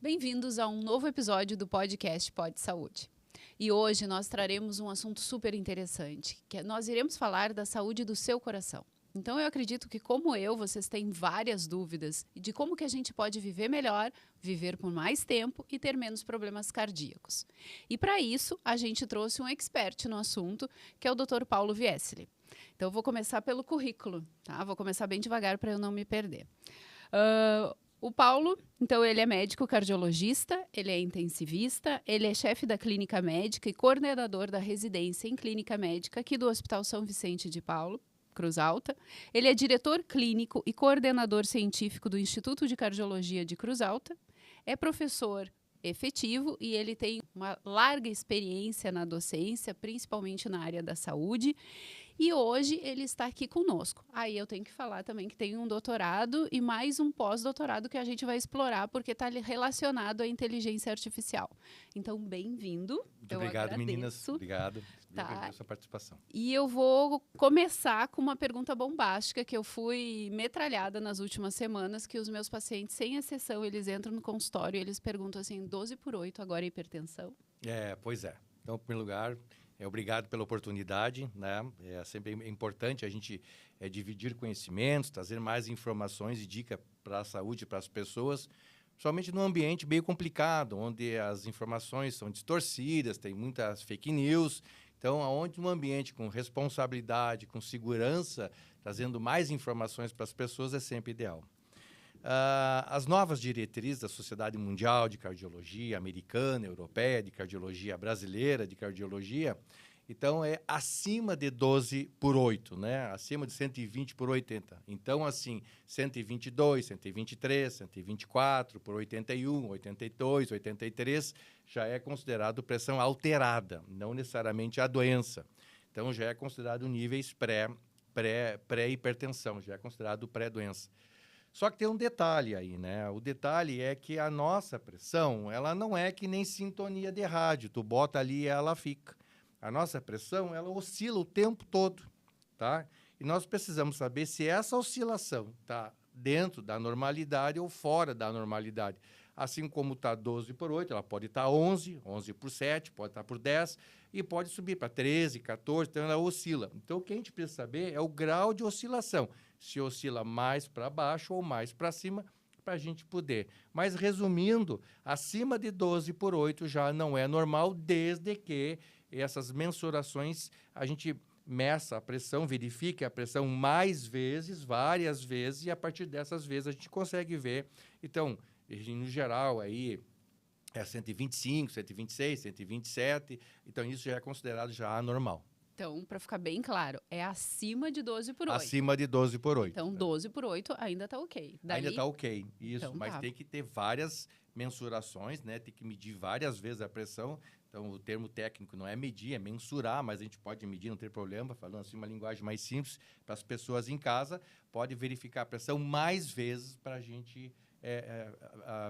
Bem-vindos a um novo episódio do podcast Pod Saúde. E hoje nós traremos um assunto super interessante, nós iremos falar da saúde do seu coração. Então eu acredito que, como eu, vocês têm várias dúvidas de como que a gente pode viver melhor, viver por mais tempo e ter menos problemas cardíacos. E para isso, a gente trouxe um expert no assunto, que é o Dr. Paulo Viesli. Então eu vou começar pelo currículo, tá? Vou começar bem devagar para eu não me perder. O Paulo, então, ele é médico cardiologista, ele é intensivista, ele é chefe da clínica médica e coordenador da residência em clínica médica aqui do Hospital São Vicente de Paulo, Cruz Alta. Ele é diretor clínico e coordenador científico do Instituto de Cardiologia de Cruz Alta, é professor efetivo e ele tem uma larga experiência na docência, principalmente na área da saúde. E hoje ele está aqui conosco. Aí eu tenho que falar também que tem um doutorado e mais um pós-doutorado que a gente vai explorar, porque está relacionado à inteligência artificial. Então, bem-vindo. Muito obrigado, meninas. Obrigado. Tá. Pela sua participação. E eu vou começar com uma pergunta bombástica que eu fui metralhada nas últimas semanas, que os meus pacientes, sem exceção, eles entram no consultório e eles perguntam assim, 12/8, agora é hipertensão? Pois é. Então, em primeiro lugar, obrigado pela oportunidade, né? É sempre importante a gente dividir conhecimentos, trazer mais informações e dicas para a saúde, para as pessoas, somente num ambiente meio complicado, onde as informações são distorcidas, tem muitas fake news. Então, aonde um ambiente com responsabilidade, com segurança, trazendo mais informações para as pessoas é sempre ideal. As novas diretrizes da Sociedade Mundial de Cardiologia, americana, europeia, de cardiologia, brasileira de cardiologia, então é acima de 12/8, né? Acima de 120/80. Então, assim, 122, 123, 124/81, 82, 83, já é considerado pressão alterada, não necessariamente a doença. Então, já é considerado níveis pré-hipertensão, já é considerado pré-doença. Só que tem um detalhe aí, né? O detalhe é que a nossa pressão, ela não é que nem sintonia de rádio. Tu bota ali e ela fica. A nossa pressão, ela oscila o tempo todo, tá? E nós precisamos saber se essa oscilação está dentro da normalidade ou fora da normalidade. Assim como está 12/8, ela pode estar 11/7, pode estar por 10 e pode subir para 13, 14, então ela oscila. Então, o que a gente precisa saber é o grau de oscilação, se oscila mais para baixo ou mais para cima, para a gente poder. Mas, resumindo, acima de 12/8 já não é normal, desde que essas mensurações, a gente meça a pressão, verifique a pressão mais vezes, várias vezes, e a partir dessas vezes a gente consegue ver. Então, no geral, aí é 125, 126, 127, então isso já é considerado já anormal. Então, para ficar bem claro, é acima de 12/8. Acima de 12/8. Então, 12/8 ainda está ok. Ainda está ok, isso, então, mas tem que ter várias mensurações, né? Tem que medir várias vezes a pressão. Então, o termo técnico não é medir, é mensurar, mas a gente pode medir, não tem problema, falando assim uma linguagem mais simples para as pessoas em casa, pode verificar a pressão mais vezes para a gente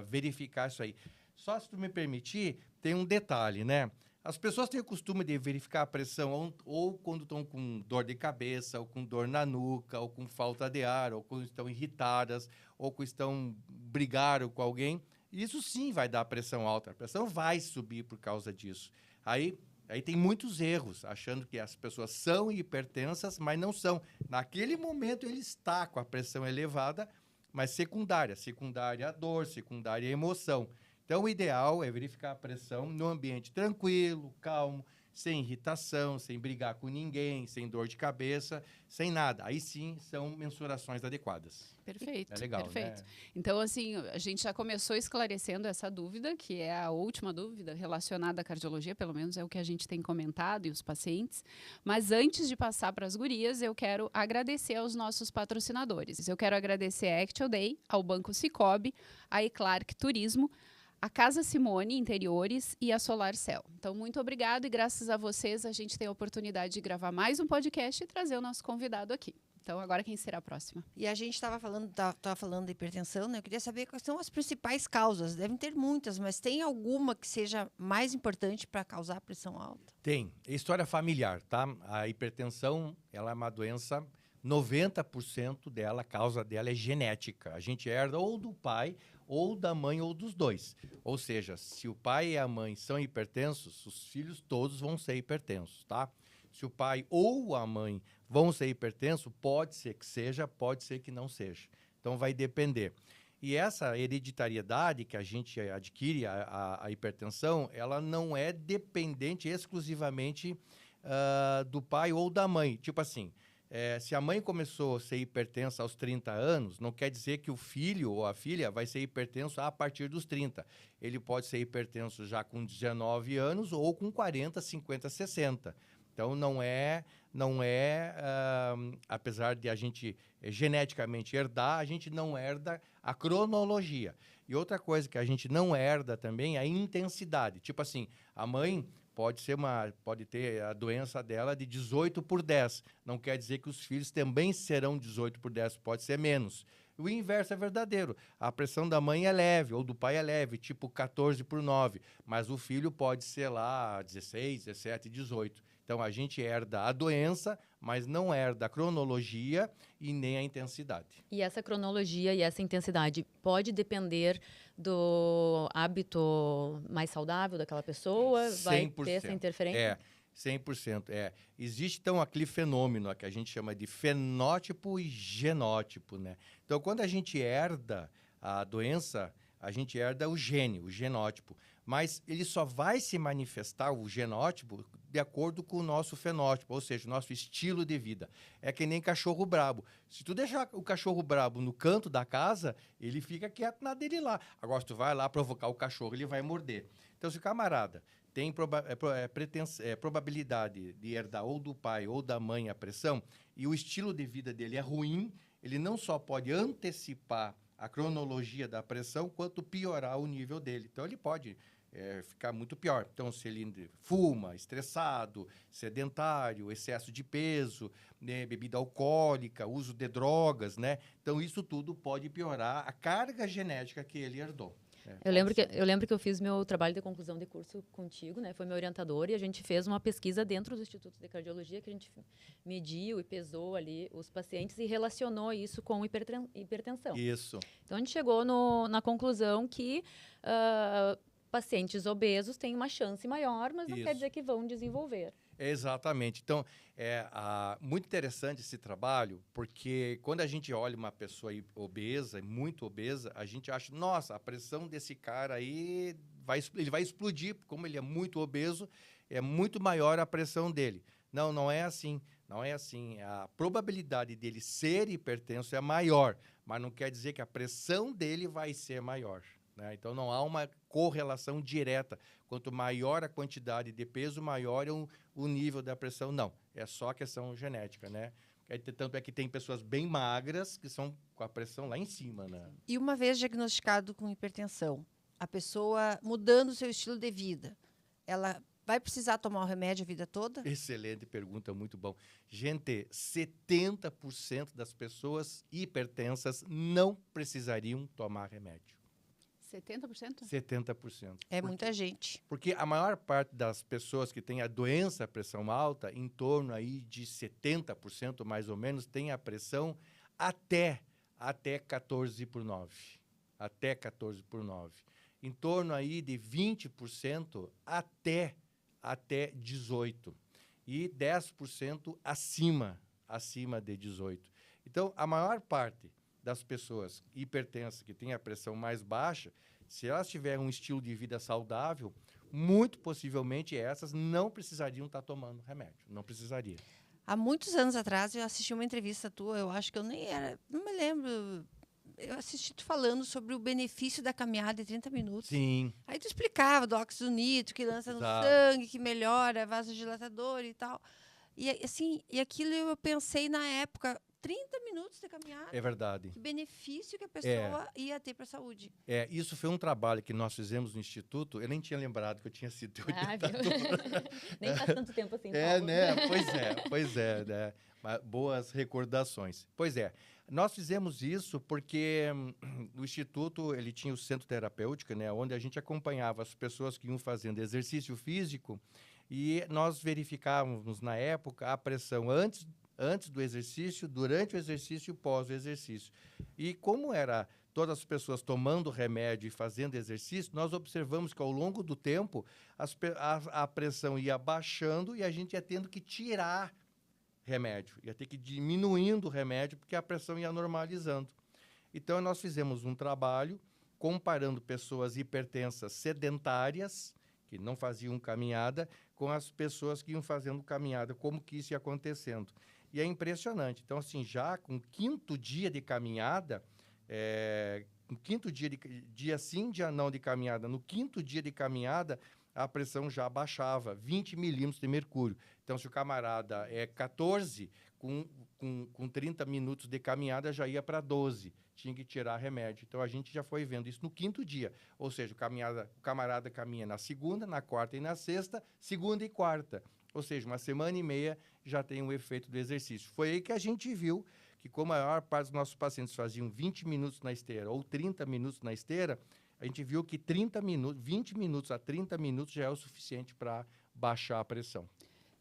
verificar isso aí. Só se tu me permitir, tem um detalhe, né? As pessoas têm o costume de verificar a pressão ou quando estão com dor de cabeça, ou com dor na nuca, ou com falta de ar, ou quando estão irritadas, ou quando brigaram com alguém. Isso sim vai dar pressão alta. A pressão vai subir por causa disso. Aí tem muitos erros, achando que as pessoas são hipertensas, mas não são. Naquele momento ele está com a pressão elevada, mas secundária. Secundária a dor, secundária a emoção. Então, o ideal é verificar a pressão no ambiente tranquilo, calmo, sem irritação, sem brigar com ninguém, sem dor de cabeça, sem nada. Aí sim são mensurações adequadas. Perfeito. É legal, perfeito. né? Então, assim, a gente já começou esclarecendo essa dúvida, que é a última dúvida relacionada à cardiologia, pelo menos é o que a gente tem comentado e os pacientes. Mas antes de passar para as gurias, eu quero agradecer aos nossos patrocinadores. Eu quero agradecer a Actual Day, ao Banco Sicoob, a Eclark Turismo, a Casa Simone Interiores e a Solar Cell. Então, muito obrigado e graças a vocês a gente tem a oportunidade de gravar mais um podcast e trazer o nosso convidado aqui. Então, agora quem será a próxima? E a gente estava falando de hipertensão, né? Eu queria saber quais são as principais causas. Devem ter muitas, mas tem alguma que seja mais importante para causar pressão alta? Tem. É história familiar, tá? A hipertensão, ela é uma doença 90% dela, a causa dela é genética. A gente herda ou do pai, ou da mãe, ou dos dois. Ou seja, se o pai e a mãe são hipertensos, os filhos todos vão ser hipertensos, tá? Se o pai ou a mãe vão ser hipertensos, pode ser que seja, pode ser que não seja. Então, vai depender. E essa hereditariedade que a gente adquire, a hipertensão, ela não é dependente exclusivamente do pai ou da mãe. Tipo assim, se a mãe começou a ser hipertensa aos 30 anos, não quer dizer que o filho ou a filha vai ser hipertenso a partir dos 30. Ele pode ser hipertenso já com 19 anos ou com 40, 50, 60. Então, apesar de a gente geneticamente herdar, a gente não herda a cronologia. E outra coisa que a gente não herda também é a intensidade. Tipo assim, a mãe pode ter a doença dela de 18/10. Não quer dizer que os filhos também serão 18/10, pode ser menos. O inverso é verdadeiro. A pressão da mãe é leve, ou do pai é leve, tipo 14/9. Mas o filho pode ser lá 16, 17, 18. Então, a gente herda a doença, mas não herda a cronologia e nem a intensidade. E essa cronologia e essa intensidade pode depender do hábito mais saudável daquela pessoa? 100%. Vai ter essa interferência? 100%. Existe, então, aquele fenômeno que a gente chama de fenótipo e genótipo, né? Então, quando a gente herda a doença, a gente herda o gene, o genótipo. Mas ele só vai se manifestar, o genótipo, de acordo com o nosso fenótipo, ou seja, o nosso estilo de vida. É que nem cachorro brabo. Se tu deixar o cachorro brabo no canto da casa, ele fica quieto na dele lá. Agora, se tu vai lá provocar o cachorro, ele vai morder. Então, se o camarada tem probabilidade de herdar ou do pai ou da mãe a pressão, e o estilo de vida dele é ruim, ele não só pode antecipar a cronologia da pressão, quanto piorar o nível dele. Então, ele pode ficar muito pior. Então, se ele fuma, estressado, sedentário, excesso de peso, né, bebida alcoólica, uso de drogas, né? Então, isso tudo pode piorar a carga genética que ele herdou. Eu lembro que eu fiz meu trabalho de conclusão de curso contigo, né? Foi meu orientador e a gente fez uma pesquisa dentro do Instituto de Cardiologia que a gente mediu e pesou ali os pacientes e relacionou isso com hipertensão. Isso. Então, a gente chegou na conclusão que pacientes obesos têm uma chance maior, mas não quer dizer que vão desenvolver. Exatamente. Então, muito interessante esse trabalho, porque quando a gente olha uma pessoa obesa, muito obesa, a gente acha, nossa, a pressão desse cara aí, ele vai explodir, como ele é muito obeso, é muito maior a pressão dele. Não, não é assim. Não é assim. A probabilidade dele ser hipertenso é maior, mas não quer dizer que a pressão dele vai ser maior. Né? Então, não há uma correlação direta. Quanto maior a quantidade de peso, maior é o nível da pressão. Não, é só questão genética, né? Tanto é que tem pessoas bem magras que são com a pressão lá em cima, né? E uma vez diagnosticado com hipertensão, a pessoa mudando o seu estilo de vida, ela vai precisar tomar o remédio a vida toda? Excelente pergunta, muito bom. Gente, 70% das pessoas hipertensas não precisariam tomar remédio. 70%? 70%. É muita gente. Porque a maior parte das pessoas que têm a doença, a pressão alta, em torno aí de 70% mais ou menos, tem a pressão até 14/9. Até 14/9. Em torno aí de 20% até 18. E 10% acima de 18. Então, a maior parte das pessoas hipertensas que têm a pressão mais baixa, se elas tiverem um estilo de vida saudável, muito possivelmente essas não precisariam estar tomando remédio. Não precisaria. Há muitos anos atrás eu assisti uma entrevista tua, eu acho que eu nem era, não me lembro, eu assisti tu falando sobre o benefício da caminhada de 30 minutos. Sim. Aí tu explicava do óxido nítrico, que lança no sangue, que melhora, vasodilatador e tal. E assim, e aquilo eu pensei na época, 30 minutos de caminhada. É verdade. Que benefício que a pessoa ia ter para a saúde. Isso foi um trabalho que nós fizemos no Instituto. Eu nem tinha lembrado que eu tinha sido orientador. Nem faz tanto tempo assim. Paulo. Né? Pois é, né? Boas recordações. Pois é. Nós fizemos isso porque o Instituto ele tinha o centro terapêutico, né, onde a gente acompanhava as pessoas que iam fazendo exercício físico e nós verificávamos, na época, a pressão antes antes do exercício, durante o exercício e pós o exercício. E como era todas as pessoas tomando remédio e fazendo exercício, nós observamos que ao longo do tempo a pressão ia baixando e a gente ia tendo que tirar remédio, ia ter que ir diminuindo o remédio porque a pressão ia normalizando. Então, nós fizemos um trabalho comparando pessoas hipertensas sedentárias, que não faziam caminhada, com as pessoas que iam fazendo caminhada, como que isso ia acontecendo. E é impressionante. Então, assim, já com o 5º dia de caminhada, no 5º dia sim, dia não de caminhada, no 5º dia de caminhada, a pressão já baixava 20 milímetros de mercúrio. Então, se o camarada é 14, com 30 minutos de caminhada já ia para 12. Tinha que tirar remédio. Então, a gente já foi vendo isso no 5º dia. Ou seja, o camarada caminha na segunda, na quarta e na sexta, segunda e quarta. Ou seja, uma semana e meia já tem um efeito do exercício. Foi aí que a gente viu que, como a maior parte dos nossos pacientes faziam 20 minutos na esteira ou 30 minutos na esteira, a gente viu que 20 minutos a 30 minutos já é o suficiente para baixar a pressão.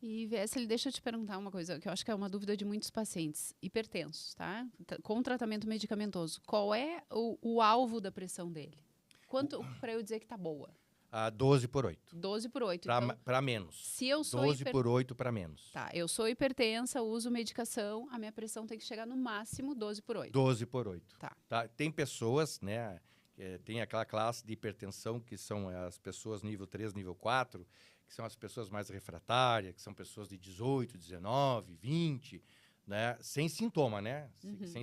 E, Vésseli, deixa eu te perguntar uma coisa, que eu acho que é uma dúvida de muitos pacientes hipertensos, tá? Com tratamento medicamentoso. Qual é o alvo da pressão dele? Quanto para eu dizer que está boa? 12/8. 12/8. Para menos. Se eu sou 12/8 para menos. Tá, eu sou hipertensa, uso medicação, a minha pressão tem que chegar no máximo 12/8. 12/8. Tá. Tem pessoas, né? Tem aquela classe de hipertensão que são as pessoas nível 3, nível 4, que são as pessoas mais refratárias, que são pessoas de 18, 19, 20, né? Sem sintoma, né?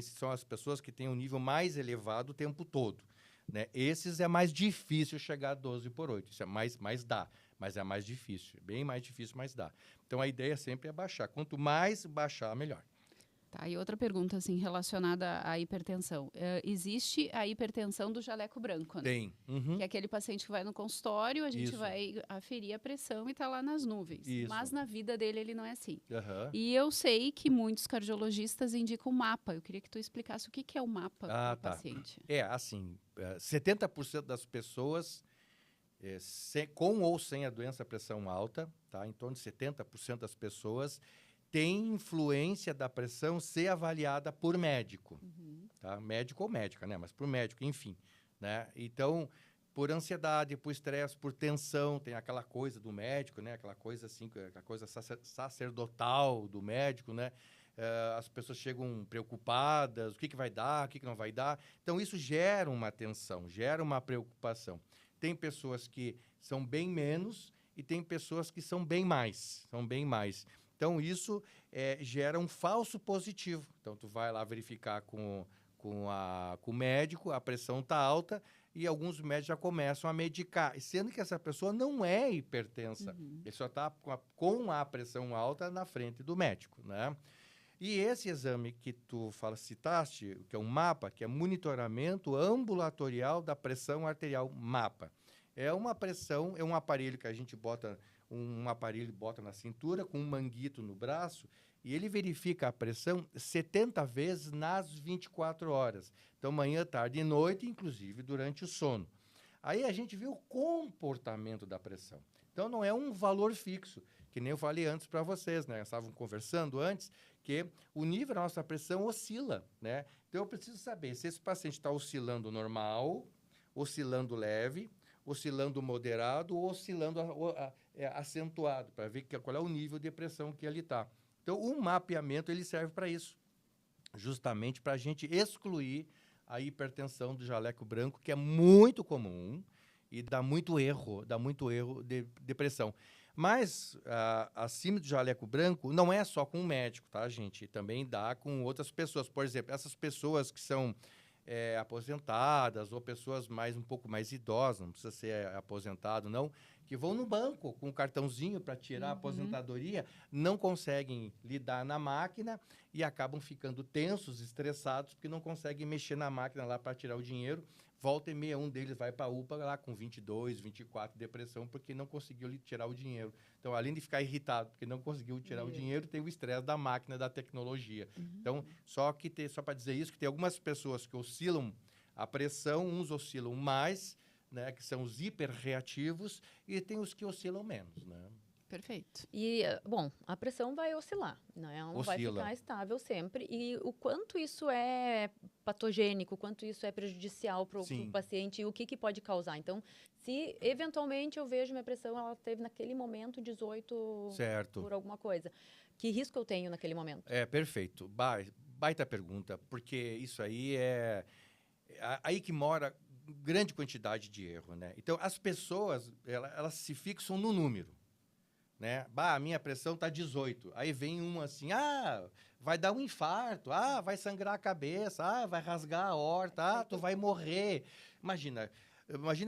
São as pessoas que têm um nível mais elevado o tempo todo. Né? Esses é mais difícil chegar a 12/8. Isso é mais dá, mas é mais difícil. Bem mais difícil, mas dá. Então, a ideia sempre é baixar. Quanto mais baixar, melhor. Tá, e outra pergunta, assim, relacionada à hipertensão. Existe a hipertensão do jaleco branco, né? Tem. Que é aquele paciente que vai no consultório, a gente vai aferir a pressão e está lá nas nuvens. Isso. Mas na vida dele ele não é assim. Uhum. E eu sei que muitos cardiologistas indicam mapa. Eu queria que tu explicasse o que é o mapa para o paciente. Assim, 70% das pessoas com ou sem a doença pressão alta, tá? Em torno de 70% das pessoas tem influência da pressão ser avaliada por médico, tá? Médico ou médica, né? Mas por médico, enfim, né? Então, por ansiedade, por estresse, por tensão, tem aquela coisa do médico, né? Aquela coisa assim, aquela coisa sacerdotal do médico, né? As pessoas chegam preocupadas, o que vai dar, o que não vai dar. Então, isso gera uma tensão, gera uma preocupação. Tem pessoas que são bem menos e tem pessoas que são bem mais, Então, isso gera um falso positivo. Então, tu vai lá verificar com o médico, a pressão está alta e alguns médicos já começam a medicar, sendo que essa pessoa não é hipertensa. Ele só está com a pressão alta na frente do médico, né? E esse exame que tu citaste, que é um MAPA, que é monitoramento ambulatorial da pressão arterial, MAPA. É uma pressão, é um aparelho que a gente bota na cintura com um manguito no braço e ele verifica a pressão 70 vezes nas 24 horas. Então, manhã, tarde e noite, inclusive durante o sono. Aí a gente vê o comportamento da pressão. Então, não é um valor fixo, que nem eu falei antes para vocês, né? Estavam conversando antes que o nível da nossa pressão oscila, né? Então, eu preciso saber se esse paciente está oscilando normal, oscilando leve, oscilando moderado ou oscilando acentuado, para ver qual é o nível de pressão que ele está. Então, o mapeamento ele serve para isso, justamente para a gente excluir a hipertensão do jaleco branco, que é muito comum e dá muito erro de pressão. Mas a síndrome do jaleco branco não é só com o médico, tá, gente? Também dá com outras pessoas. Por exemplo, essas pessoas que são aposentadas ou pessoas um pouco mais idosas, não precisa ser aposentado, não, que vão no banco com um cartãozinho para tirar a aposentadoria, não conseguem lidar na máquina e acabam ficando tensos, estressados, porque não conseguem mexer na máquina lá para tirar o dinheiro. Volta e meia, um deles vai para a UPA lá com 22, 24, depressão, porque não conseguiu tirar o dinheiro. Então, além de ficar irritado porque não conseguiu tirar o dinheiro, tem o estresse da máquina, da tecnologia. Então, só para dizer isso, que tem algumas pessoas que oscilam a pressão, uns oscilam mais, né, que são os hiperreativos, e tem os que oscilam menos, né? Perfeito. E, bom, a pressão vai oscilar, né? Ela não vai Oscila. ficar estável sempre. E o quanto isso é patogênico, o quanto isso é prejudicial para o Sim. paciente e o que pode causar. Então, se eventualmente eu vejo minha pressão, ela teve naquele momento 18 Certo. por alguma coisa. Que risco eu tenho naquele momento? Perfeito. Baita pergunta, porque isso aí é aí que mora grande quantidade de erro, né? Então, as pessoas, elas se fixam no número, né? A minha pressão tá 18. Aí vem uma assim, vai dar um infarto, vai sangrar a cabeça, vai rasgar a aorta, tu vai morrer. Imagina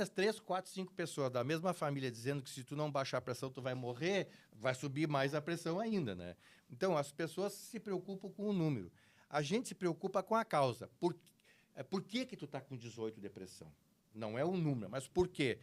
as 3, 4, 5 pessoas da mesma família dizendo que se tu não baixar a pressão, tu vai morrer, vai subir mais a pressão ainda, né? Então, as pessoas se preocupam com o número. A gente se preocupa com a causa. Por que tu tá com 18 de pressão? Não é o número, mas por quê?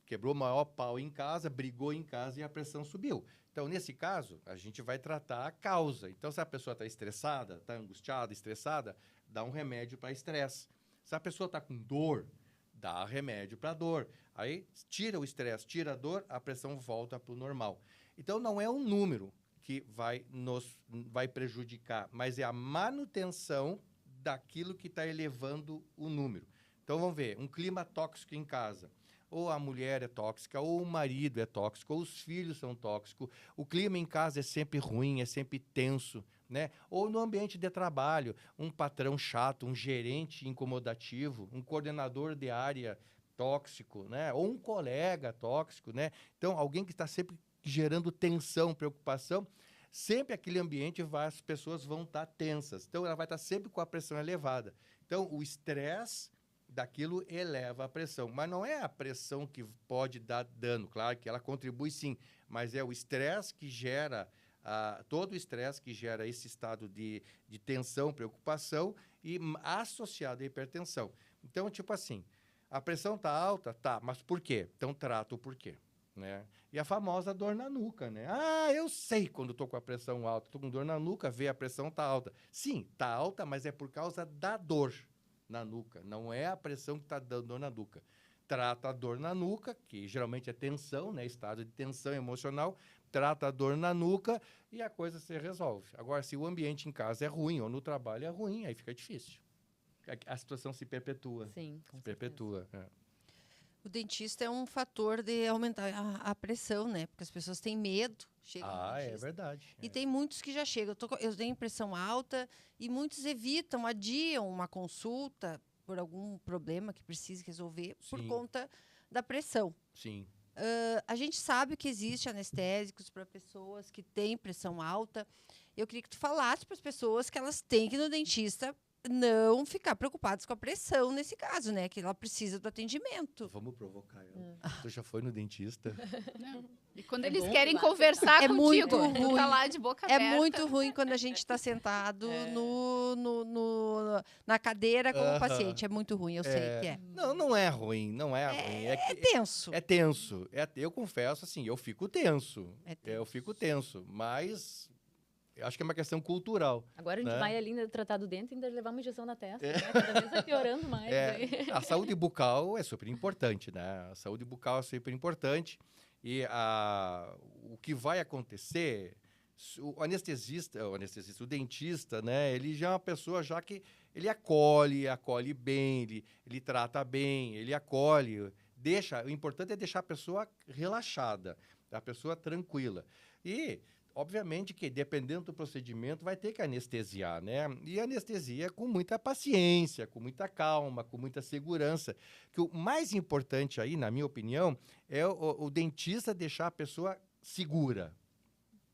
Quebrou o maior pau em casa, brigou em casa e a pressão subiu. Então, nesse caso, a gente vai tratar a causa. Então, se a pessoa está estressada, está angustiada, estressada, dá um remédio para estresse. Se a pessoa está com dor, dá remédio para dor. Aí, tira o estresse, tira a dor, a pressão volta para o normal. Então, não é um número que vai prejudicar, mas é a manutenção daquilo que está elevando o número. Então, vamos ver, um clima tóxico em casa. Ou a mulher é tóxica, ou o marido é tóxico, ou os filhos são tóxicos. O clima em casa é sempre ruim, é sempre tenso, né? Ou no ambiente de trabalho, um patrão chato, um gerente incomodativo, um coordenador de área tóxico, né? Ou um colega tóxico, né? Então, alguém que está sempre gerando tensão, preocupação, sempre aquele ambiente as pessoas vão estar tensas. Então, ela vai estar sempre com a pressão elevada. Então, o estresse daquilo eleva a pressão. Mas não é a pressão que pode dar dano. Claro que ela contribui sim, mas é o estresse que gera, todo o estresse que gera esse estado de tensão, preocupação e associado à hipertensão. Então, tipo assim, a pressão está alta? Tá, mas por quê? Então, trata o porquê. Né? E a famosa dor na nuca, né? Eu sei quando estou com a pressão alta, estou com dor na nuca, a pressão está alta. Sim, está alta, mas é por causa da dor na nuca, não é a pressão que está dando dor na nuca. Trata a dor na nuca, que geralmente é tensão, né? Estado de tensão emocional, trata a dor na nuca e a coisa se resolve. Agora, se o ambiente em casa é ruim ou no trabalho é ruim, aí fica difícil. A situação se perpetua. Sim, se perpetua. O dentista é um fator de aumentar a pressão, né? Porque as pessoas têm medo. É verdade. E tem muitos que já chegam. Eu tenho pressão alta e muitos evitam, adiam uma consulta por algum problema que precise resolver por conta da pressão. Sim. A gente sabe que existe anestésicos para pessoas que têm pressão alta. Eu queria que tu falasse para as pessoas que elas têm que ir no dentista não ficar preocupados com a pressão nesse caso, né? Que ela precisa do atendimento. Vamos provocar ela. Tu já foi no dentista? Não. E quando eles querem conversar contigo, muito ruim. tá lá de boca aberta. É muito ruim quando a gente está sentado na cadeira com o paciente. É muito ruim, eu sei que é. Não é ruim, não é ruim. É tenso. É tenso. Eu confesso, assim, eu fico tenso. Eu fico tenso, mas eu acho que é uma questão cultural. Agora a gente vai ali ainda tratar do dente e ainda levar uma injeção na testa. Né? Cada vez vai piorando mais. A saúde bucal é super importante, né? A saúde bucal é super importante. E o que vai acontecer, o anestesista, o dentista, né? Ele já é uma pessoa já que ele acolhe bem, ele trata bem, ele acolhe. O importante é deixar a pessoa relaxada, a pessoa tranquila. E obviamente que, dependendo do procedimento, vai ter que anestesiar, né? E anestesia com muita paciência, com muita calma, com muita segurança. Que o mais importante aí, na minha opinião, é o dentista deixar a pessoa segura,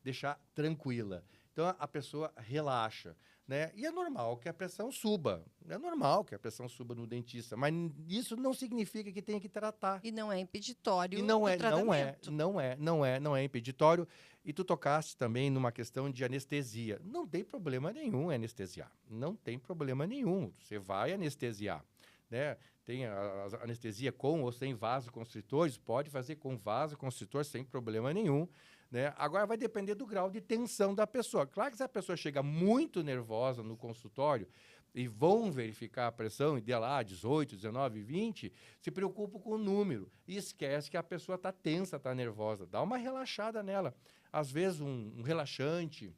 deixar tranquila. Então, a pessoa relaxa, né? E é normal que a pressão suba. É normal que a pressão suba no dentista, mas isso não significa que tenha que tratar. E não é impeditório E não é impeditório. E tu tocaste também numa questão de anestesia. Não tem problema nenhum anestesiar. Não tem problema nenhum. Você vai anestesiar, né? Tem a anestesia com ou sem vasoconstritores, pode fazer com vasoconstritor sem problema nenhum, né? Agora vai depender do grau de tensão da pessoa. Claro que se a pessoa chega muito nervosa no consultório, e vão verificar a pressão e dê lá 18, 19, 20, se preocupam com o número e esquece que a pessoa está tensa, está nervosa. Dá uma relaxada nela. Às vezes um relaxante,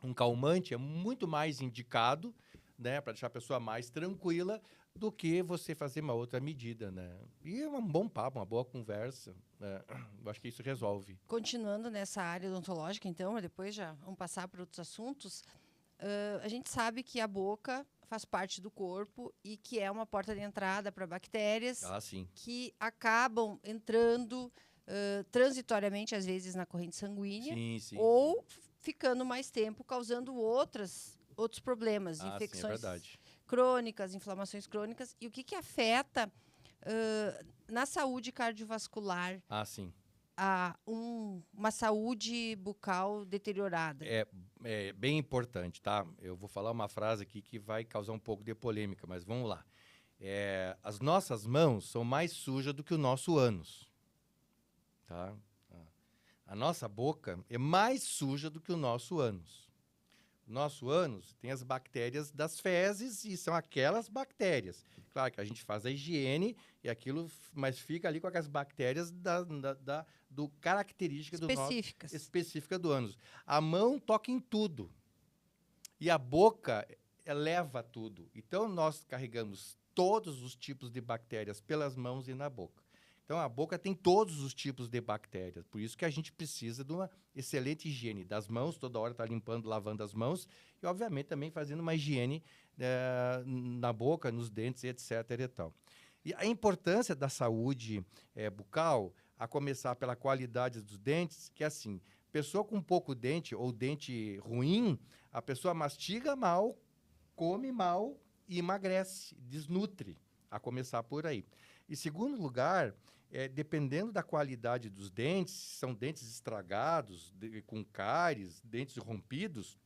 um calmante é muito mais indicado, né, para deixar a pessoa mais tranquila do que você fazer uma outra medida, né? E é um bom papo, uma boa conversa, né? Eu acho que isso resolve. Continuando nessa área odontológica, então, depois já vamos passar para outros assuntos. A gente sabe que a boca faz parte do corpo e que é uma porta de entrada para bactérias Sim. que acabam entrando transitoriamente, às vezes, na corrente sanguínea Sim. ou ficando mais tempo, causando outros problemas, Sim, é infecções verdade. crônicas, inflamações crônicas. E o que afeta na saúde cardiovascular Sim. uma saúde bucal deteriorada? É bem importante, tá? Eu vou falar uma frase aqui que vai causar um pouco de polêmica, mas vamos lá. As nossas mãos são mais sujas do que o nosso ânus, tá? A nossa boca é mais suja do que o nosso ânus. O nosso ânus tem as bactérias das fezes e são aquelas bactérias. Claro que a gente faz a higiene e aquilo, mas fica ali com aquelas bactérias do característica do nosso, específica do ânus. A mão toca em tudo e a boca leva tudo. Então nós carregamos todos os tipos de bactérias pelas mãos e na boca. Então, a boca tem todos os tipos de bactérias. Por isso que a gente precisa de uma excelente higiene das mãos, toda hora tá limpando, lavando as mãos e, obviamente, também fazendo uma higiene na boca, nos dentes, etc. e tal. E a importância da saúde bucal, a começar pela qualidade dos dentes, que é assim, pessoa com pouco dente ou dente ruim, a pessoa mastiga mal, come mal e emagrece, desnutre, a começar por aí. E, segundo lugar, dependendo da qualidade dos dentes, são dentes estragados, com cáries, dentes rompidos,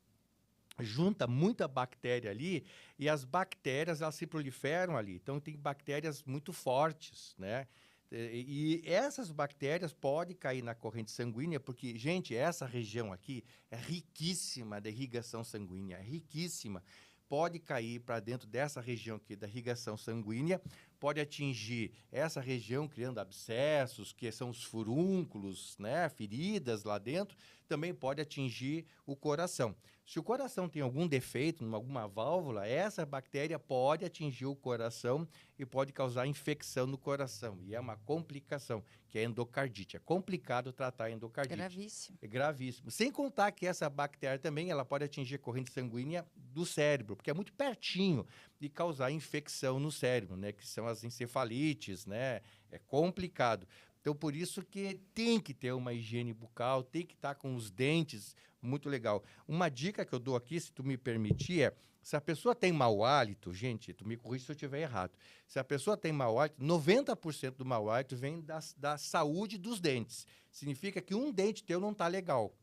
junta muita bactéria ali e as bactérias elas se proliferam ali. Então, tem bactérias muito fortes, né? E essas bactérias podem cair na corrente sanguínea, porque, gente, essa região aqui é riquíssima de irrigação sanguínea, é riquíssima. Pode cair para dentro dessa região aqui da irrigação sanguínea, pode atingir essa região, criando abscessos, que são os furúnculos, né, feridas lá dentro, também pode atingir o coração. Se o coração tem algum defeito, alguma válvula, essa bactéria pode atingir o coração e pode causar infecção no coração. E é uma complicação, que é endocardite. É complicado tratar a endocardite. Gravíssimo. É gravíssimo. Sem contar que essa bactéria também ela pode atingir a corrente sanguínea do cérebro, porque é muito pertinho e causar infecção no cérebro, né? Que são as encefalites, né? É complicado. Então, por isso que tem que ter uma higiene bucal, tem que estar com os dentes muito legal. Uma dica que eu dou aqui, se tu me permitir, é se a pessoa tem mau hálito, gente, tu me corrige se eu estiver errado. Se a pessoa tem mau hálito, 90% do mau hálito vem da saúde dos dentes. Significa que um dente teu não está legal.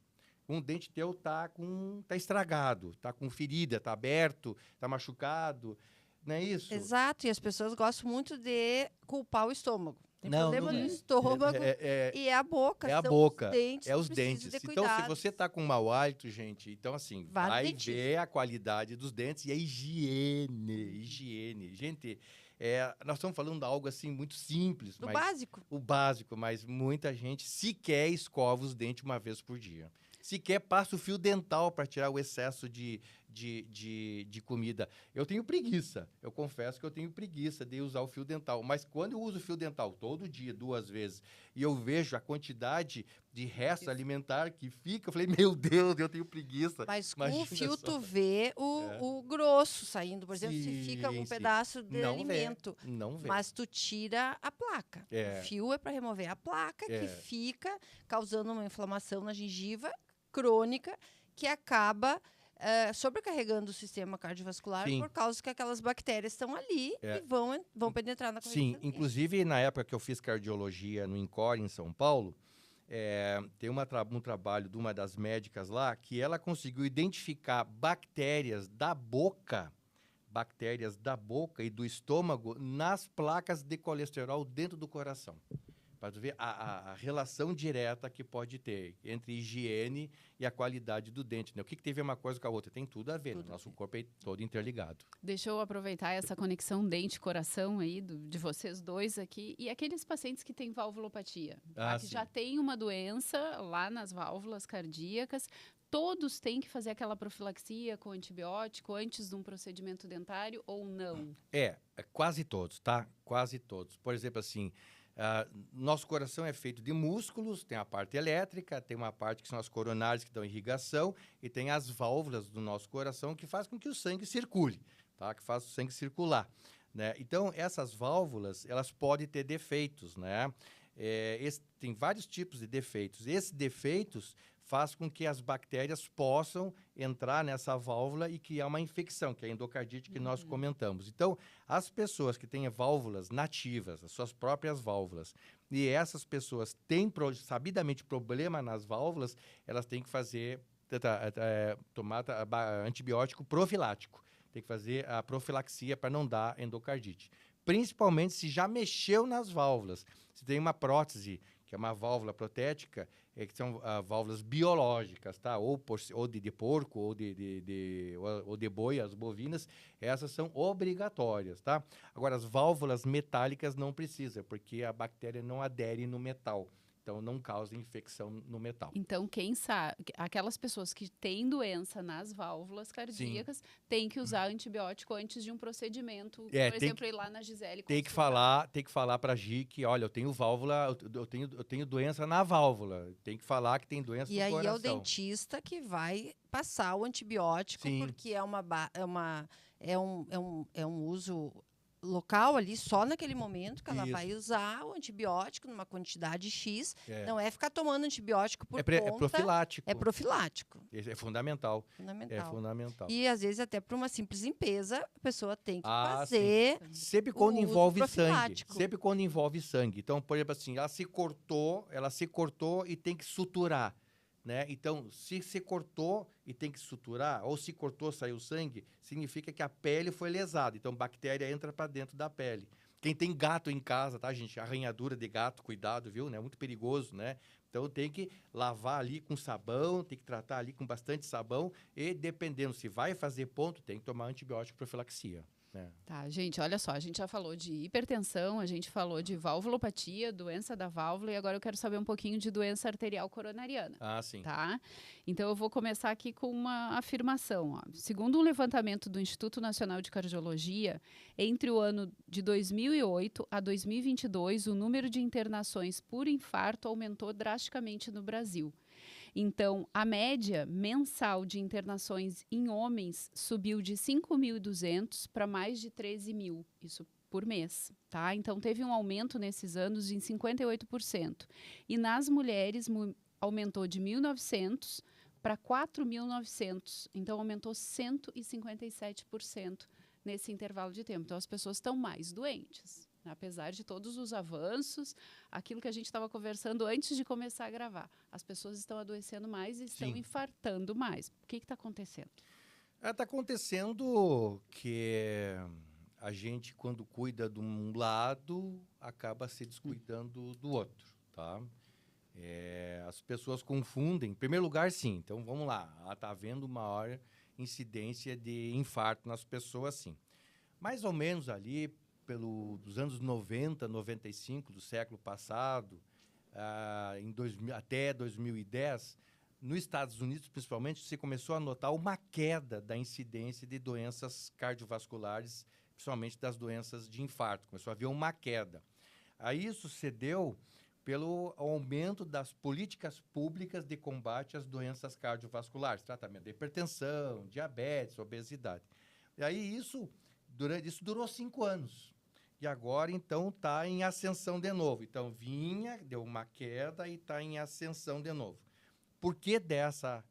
Um dente teu está estragado, está com ferida, está aberto, está machucado. Não é isso? Exato, e as pessoas gostam muito de culpar o estômago. Tem Não, problema não no é. estômago e é a boca. É a são boca, os dentes. é os precisa dentes. de Então, se cuidados. você está com mau hálito, gente, então assim, Vá no vai dentista. ver a qualidade dos dentes e a higiene. Gente, nós estamos falando de algo assim muito simples. Do mas básico. O básico, mas muita gente sequer escova os dentes uma vez por dia. Sequer passa o fio dental para tirar o excesso de comida. Eu tenho preguiça. Eu confesso que eu tenho preguiça de usar o fio dental. Mas quando eu uso o fio dental todo dia, 2 vezes, e eu vejo a quantidade de resto alimentar que fica, eu falei, meu Deus, eu tenho preguiça. Mas com Imagina o fio só. tu vê o grosso saindo. Por exemplo, se fica Sim, um sim. pedaço de Não alimento. Não vê. Mas tu tira a placa. É. O fio é para remover a placa que fica causando uma inflamação na gengiva crônica que acaba sobrecarregando o sistema cardiovascular Sim. por causa que aquelas bactérias estão ali e vão penetrar na corrente Sim, sanguínea. inclusive na época que eu fiz cardiologia no INCOR, em São Paulo, tem um trabalho de uma das médicas lá que ela conseguiu identificar bactérias da boca e do estômago nas placas de colesterol dentro do coração. Para tu ver a relação direta que pode ter entre higiene e a qualidade do dente, né? O que tem a ver uma coisa com a outra? Tem tudo a ver, né? Nosso corpo é todo interligado. Deixa eu aproveitar essa conexão dente-coração aí de vocês dois aqui. E aqueles pacientes que têm valvulopatia, que sim. já tem uma doença lá nas válvulas cardíacas, todos têm que fazer aquela profilaxia com antibiótico antes de um procedimento dentário ou não? Quase todos, tá? Quase todos. Por exemplo, assim, nosso coração é feito de músculos, tem a parte elétrica, tem uma parte que são as coronárias que dão irrigação e tem as válvulas do nosso coração que faz com que o sangue circule, tá? Que faz o sangue circular, né? Então, essas válvulas, elas podem ter defeitos, né? Tem vários tipos de defeitos. Esses defeitos faz com que as bactérias possam entrar nessa válvula e criar uma infecção, que é a endocardite que nós comentamos. Então, as pessoas que têm válvulas nativas, as suas próprias válvulas, e essas pessoas têm sabidamente problema nas válvulas, elas têm que tomar antibiótico profilático. Tem que fazer a profilaxia para não dar endocardite. Principalmente se já mexeu nas válvulas. Se tem uma prótese, que é uma válvula protética, que são válvulas biológicas, tá? Ou de porco, ou de boi, as bovinas, essas são obrigatórias, tá? Agora, as válvulas metálicas não precisa, porque a bactéria não adere no metal. Então, não causa infecção no metal. Então, quem sabe, aquelas pessoas que têm doença nas válvulas cardíacas têm que usar antibiótico antes de um procedimento. Por exemplo, ir lá na Gisele. Tem que falar para a Gi que, olha, eu tenho válvula, eu tenho doença na válvula. Tem que falar que tem doença no coração. E aí é o dentista que vai passar o antibiótico, porque é um uso local ali, só naquele momento que ela vai usar o antibiótico numa quantidade X. Não é ficar tomando antibiótico por conta. É profilático. É profilático. É fundamental. Fundamental. É fundamental. E, às vezes, até para uma simples limpeza, a pessoa tem que fazer sempre quando envolve sangue. Sempre quando envolve sangue. Então, por exemplo, assim, ela se cortou e tem que suturar. Né? Então, se cortou e tem que suturar, ou se cortou, saiu sangue, significa que a pele foi lesada. Então, bactéria entra para dentro da pele. Quem tem gato em casa, tá, gente? Arranhadura de gato, cuidado, viu? Né? Muito perigoso, né? Então, tem que lavar ali com sabão, tem que tratar ali com bastante sabão e, dependendo se vai fazer ponto, tem que tomar antibiótico profilaxia. Tá, gente, olha só, a gente já falou de hipertensão, a gente falou de valvulopatia, doença da válvula, e agora eu quero saber um pouquinho de doença arterial coronariana. Sim. Tá? Então eu vou começar aqui com uma afirmação. Ó. Segundo um levantamento do Instituto Nacional de Cardiologia, entre o ano de 2008 a 2022, o número de internações por infarto aumentou drasticamente no Brasil. Então, a média mensal de internações em homens subiu de 5.200 para mais de 13.000, isso por mês, tá? Então, teve um aumento nesses anos em 58%. E nas mulheres, aumentou de 1.900 para 4.900. Então, aumentou 157% nesse intervalo de tempo. Então, as pessoas estão mais doentes. Apesar de todos os avanços, aquilo que a gente estava conversando antes de começar a gravar. As pessoas estão adoecendo mais e estão infartando mais. O que está acontecendo? Está acontecendo que a gente, quando cuida de um lado, acaba se descuidando do outro, tá? As pessoas confundem. Em primeiro lugar, sim. Então, vamos lá. Está havendo maior incidência de infarto nas pessoas, sim. Mais ou menos ali, dos anos 90, 95 do século passado, até 2010, nos Estados Unidos, principalmente, se começou a notar uma queda da incidência de doenças cardiovasculares, principalmente das doenças de infarto. Começou a haver uma queda. Aí isso se deu pelo aumento das políticas públicas de combate às doenças cardiovasculares, tratamento de hipertensão, diabetes, obesidade. E aí isso durou 5 anos. E agora, então, está em ascensão de novo. Então, deu uma queda e está em ascensão de novo. Por que dessa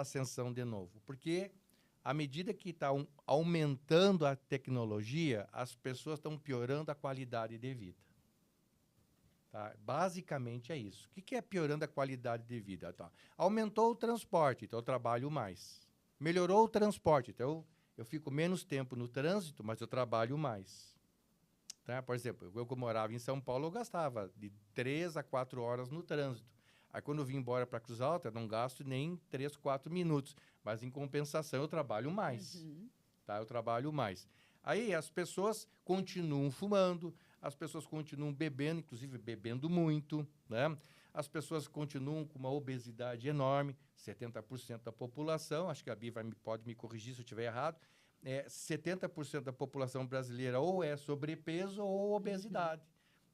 ascensão de novo? Porque, à medida que está aumentando a tecnologia, as pessoas estão piorando a qualidade de vida. Tá? Basicamente é isso. O que é piorando a qualidade de vida? Tá? Aumentou o transporte, então eu trabalho mais. Melhorou o transporte, então eu fico menos tempo no trânsito, mas eu trabalho mais. Né? Por exemplo, eu que morava em São Paulo, eu gastava de 3 a 4 horas no trânsito. Aí, quando eu vim embora para Cruz Alta, eu não gasto nem 3, 4 minutos. Mas, em compensação, eu trabalho mais. Tá? Eu trabalho mais. Aí, as pessoas continuam fumando, as pessoas continuam bebendo, inclusive bebendo muito, né? As pessoas continuam com uma obesidade enorme, 70% da população, acho que a Bia pode me corrigir se eu estiver errado, 70% da população brasileira ou é sobrepeso ou obesidade,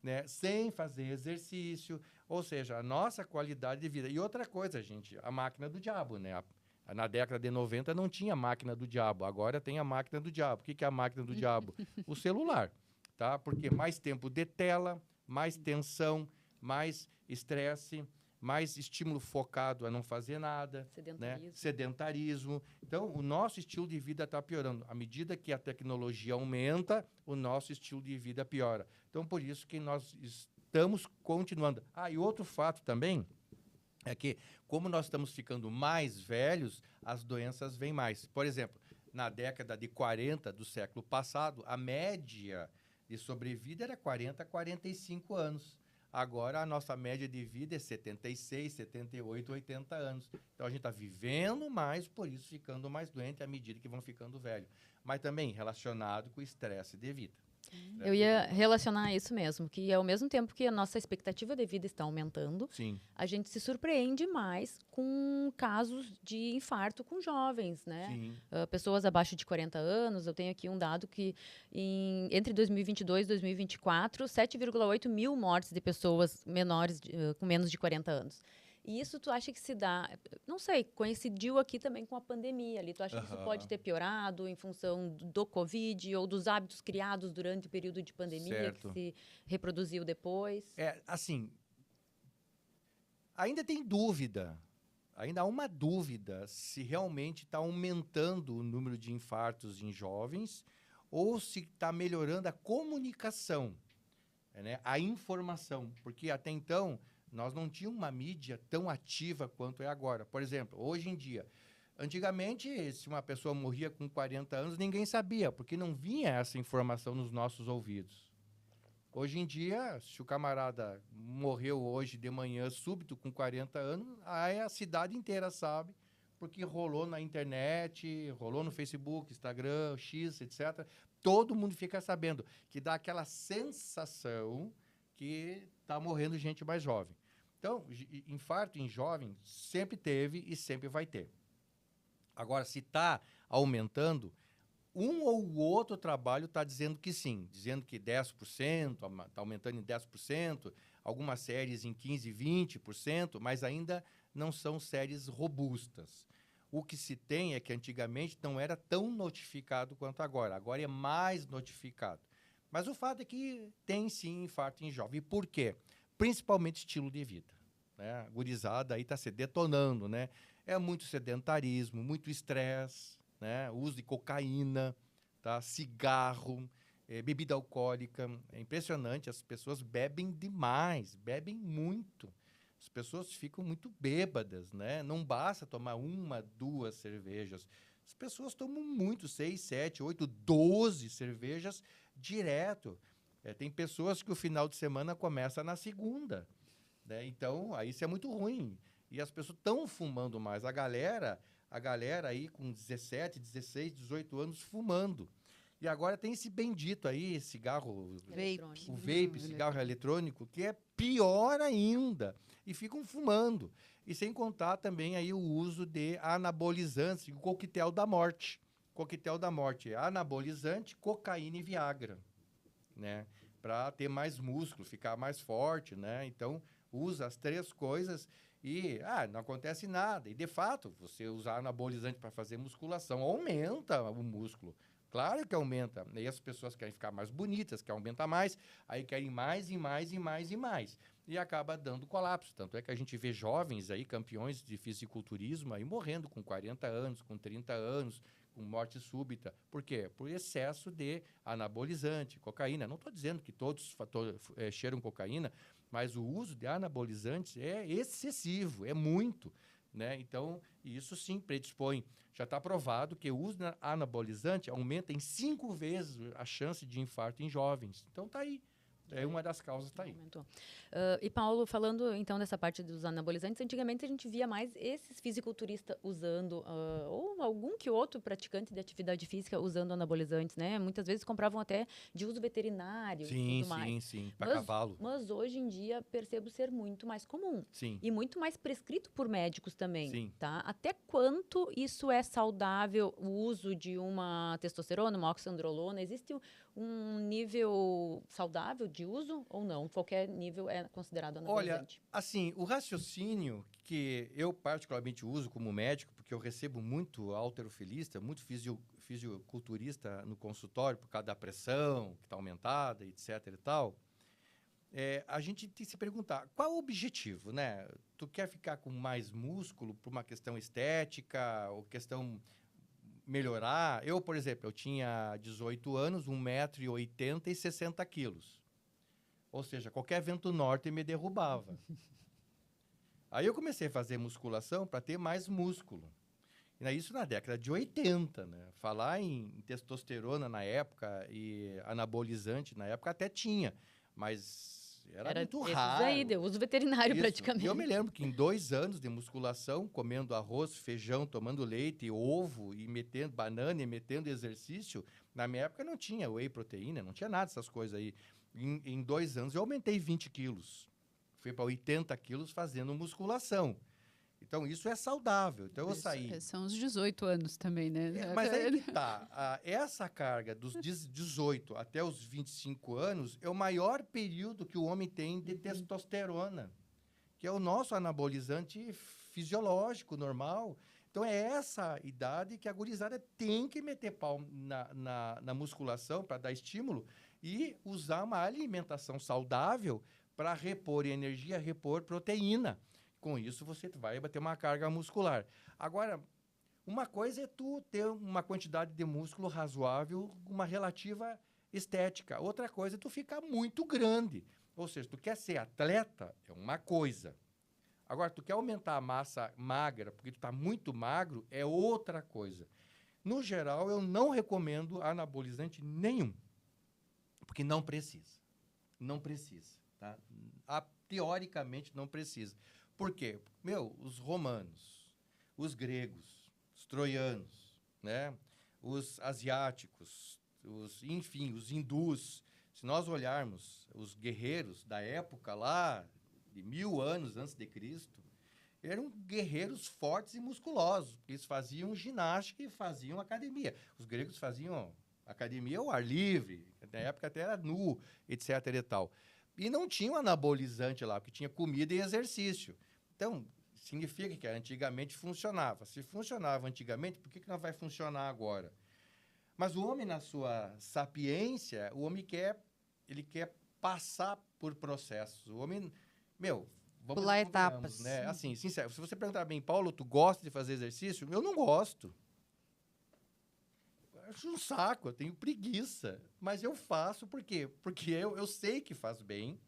né? Sem fazer exercício, ou seja, a nossa qualidade de vida. E outra coisa, gente, a máquina do diabo, né? Na década de 90 não tinha máquina do diabo, agora tem a máquina do diabo. O que é a máquina do diabo? O celular, tá? Porque mais tempo de tela, mais tensão, mais estresse, mais estímulo focado a não fazer nada, Sedentarismo. né? Sedentarismo. Então, o nosso estilo de vida está piorando. À medida que a tecnologia aumenta, o nosso estilo de vida piora. Então, por isso que nós estamos continuando. E outro fato também é que, como nós estamos ficando mais velhos, as doenças vêm mais. Por exemplo, na década de 40 do século passado, a média de sobrevida era 40 a 45 anos. Agora, a nossa média de vida é 76, 78, 80 anos. Então, a gente está vivendo mais, por isso ficando mais doente à medida que vão ficando velhos. Mas também relacionado com o estresse de vida. Eu ia relacionar isso mesmo, que ao mesmo tempo que a nossa expectativa de vida está aumentando, Sim. a gente se surpreende mais com casos de infarto com jovens, né? Sim. Pessoas abaixo de 40 anos. Eu tenho aqui um dado que entre 2022 e 2024, 7,8 mil mortes de pessoas menores com menos de 40 anos. E isso tu acha que se dá, não sei, coincidiu aqui também com a pandemia ali. Tu acha que isso pode ter piorado em função do Covid ou dos hábitos criados durante o período de pandemia Certo. que se reproduziu depois? Assim, ainda tem dúvida. Ainda há uma dúvida se realmente está aumentando o número de infartos em jovens ou se está melhorando a comunicação, né? A informação. Porque até então nós não tínhamos uma mídia tão ativa quanto é agora. Por exemplo, hoje em dia, antigamente, se uma pessoa morria com 40 anos, ninguém sabia, porque não vinha essa informação nos nossos ouvidos. Hoje em dia, se o camarada morreu hoje de manhã súbito com 40 anos, aí a cidade inteira sabe, porque rolou na internet, rolou no Facebook, Instagram, X, etc. Todo mundo fica sabendo, que dá aquela sensação que está morrendo gente mais jovem. Então, infarto em jovem sempre teve e sempre vai ter. Agora, se está aumentando, um ou outro trabalho está dizendo que sim, dizendo que 10%, está aumentando em 10%, algumas séries em 15%, 20%, mas ainda não são séries robustas. O que se tem é que antigamente não era tão notificado quanto agora. Agora é mais notificado. Mas o fato é que tem sim infarto em jovem. E por quê? Principalmente estilo de vida, né? A gurizada aí está se detonando, né? É muito sedentarismo, muito estresse, né? Uso de cocaína, tá? Cigarro, bebida alcoólica. É impressionante, as pessoas bebem demais, bebem muito. As pessoas ficam muito bêbadas, né? Não basta tomar 1, 2 cervejas. As pessoas tomam muito, 6, 7, 8, 12 cervejas direto. Tem pessoas que o final de semana começa na segunda, né? Então, aí isso é muito ruim. E as pessoas estão fumando mais. A galera aí com 17, 16, 18 anos fumando. E agora tem esse bendito aí, cigarro, Eletrônico. o vape, cigarro eletrônico, que é pior ainda. E ficam fumando. E sem contar também aí o uso de anabolizantes, o coquetel da morte. Coquetel da morte é anabolizante, cocaína e Viagra, né? Para ter mais músculo, ficar mais forte, né? Então, usa as 3 coisas e não acontece nada. E, de fato, você usar anabolizante para fazer musculação aumenta o músculo. Claro que aumenta. E as pessoas querem ficar mais bonitas, querem aumentar mais, aí querem mais e mais e mais e mais. E acaba dando colapso. Tanto é que a gente vê jovens aí, campeões de fisiculturismo, aí morrendo com 40 anos, com 30 anos, com morte súbita. Por quê? Por excesso de anabolizante, cocaína. Não estou dizendo que todos cheiram cocaína, mas o uso de anabolizantes é excessivo, é muito. né? Então, isso sim predispõe. Já está provado que o uso anabolizante aumenta em 5 vezes a chance de infarto em jovens. Então, está aí. Uma das causas está aí. Aumentou. E Paulo, falando então dessa parte dos anabolizantes, antigamente a gente via mais esses fisiculturistas usando, ou algum que outro praticante de atividade física usando anabolizantes, né? Muitas vezes compravam até de uso veterinário e tudo mais. Sim, para cavalo. Mas hoje em dia percebo ser muito mais comum. Sim. E muito mais prescrito por médicos também. Sim. Tá? Até quanto isso é saudável, o uso de uma testosterona, uma oxandrolona? Existe um nível saudável de uso ou não? Qualquer nível é considerado anabolizante? Olha, assim, o raciocínio que eu particularmente uso como médico, porque eu recebo muito halterofilista, muito fisiculturista no consultório por causa da pressão que está aumentada, etc e tal, a gente tem que se perguntar, qual é o objetivo, né? Tu quer ficar com mais músculo por uma questão estética ou questão melhorar? Eu, por exemplo, eu tinha 18 anos, 1,80 m e 60 quilos. Ou seja, qualquer vento norte me derrubava. Aí eu comecei a fazer musculação para ter mais músculo. E isso na década de 80, né? Falar em testosterona na época e anabolizante na época até tinha, mas era muito raro. Aí, de uso veterinário praticamente. Eu me lembro que em 2 anos de musculação, comendo arroz, feijão, tomando leite, ovo e metendo banana e metendo exercício, na minha época não tinha whey proteína, não tinha nada dessas coisas aí. Em 2 anos eu aumentei 20 quilos. Fui para 80 quilos fazendo musculação. Então, isso é saudável. Então, eu saí... São os 18 anos também, né? Mas aí que tá. Essa carga dos 18 até os 25 anos é o maior período que o homem tem de testosterona, que é o nosso anabolizante fisiológico, normal. Então, é essa idade que a gurizada tem que meter pau na musculação para dar estímulo e usar uma alimentação saudável para repor energia, repor proteína. Com isso, você vai ter uma carga muscular. Agora, uma coisa é tu ter uma quantidade de músculo razoável, uma relativa estética. Outra coisa é tu ficar muito grande. Ou seja, tu quer ser atleta, é uma coisa. Agora, tu quer aumentar a massa magra, porque tu está muito magro, é outra coisa. No geral, eu não recomendo anabolizante nenhum, porque não precisa. Não precisa, tá? Teoricamente, não precisa. Por quê? Os romanos, os gregos, os troianos, né? Os asiáticos, enfim, os hindus. Se nós olharmos os guerreiros da época lá, de 1000 anos antes de Cristo, eram guerreiros fortes e musculosos. Eles faziam ginástica e faziam academia. Os gregos faziam academia ao ar livre, na época até era nu, etc. e tal. E não tinha um anabolizante lá, porque tinha comida e exercício. Então, significa que antigamente funcionava. Se funcionava antigamente, por que não vai funcionar agora? Mas o homem, na sua sapiência, o homem quer passar por processos. O homem, vamos pular etapas. Né? Assim, sincero, se você perguntar bem, Paulo, tu gosta de fazer exercício? Eu não gosto. Eu acho um saco, eu tenho preguiça. Mas eu faço por quê? Porque eu sei que faz bem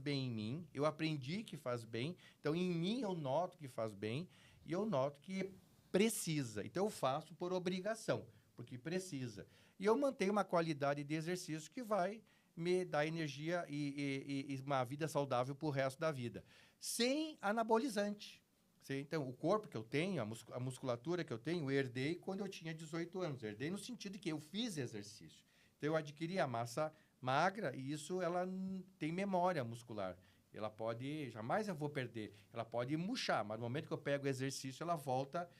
em mim, eu aprendi que faz bem, então em mim eu noto que faz bem e eu noto que precisa. Então eu faço por obrigação, porque precisa. E eu mantenho uma qualidade de exercício que vai me dar energia e uma vida saudável para o resto da vida. Sem anabolizante. Então, o corpo que eu tenho, a musculatura que eu tenho, eu herdei quando eu tinha 18 anos. Eu herdei no sentido de que eu fiz exercício. Então, eu adquiri a massa magra e isso ela tem memória muscular. Ela pode, jamais eu vou perder, ela pode murchar, mas no momento que eu pego o exercício, ela volta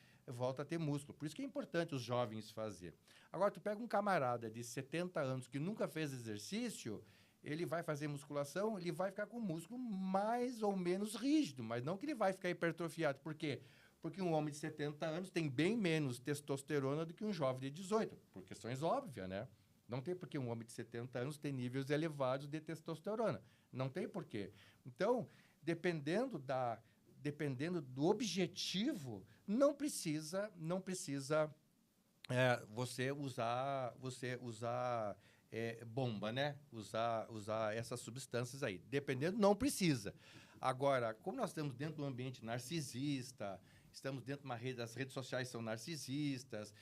a ter músculo. Por isso que é importante os jovens fazer. Agora, tu pega um camarada de 70 anos que nunca fez exercício, ele vai fazer musculação, ele vai ficar com o músculo mais ou menos rígido, mas não que ele vai ficar hipertrofiado. Por quê? Porque um homem de 70 anos tem bem menos testosterona do que um jovem de 18, por questões óbvias, né? Não tem por que um homem de 70 anos ter níveis elevados de testosterona. Não tem por quê. Então, dependendo do objetivo, não precisa você usar bomba, né? Usar essas substâncias aí. Dependendo, não precisa. Agora, como nós estamos dentro de um ambiente narcisista estamos dentro de uma rede, as redes sociais são narcisistas,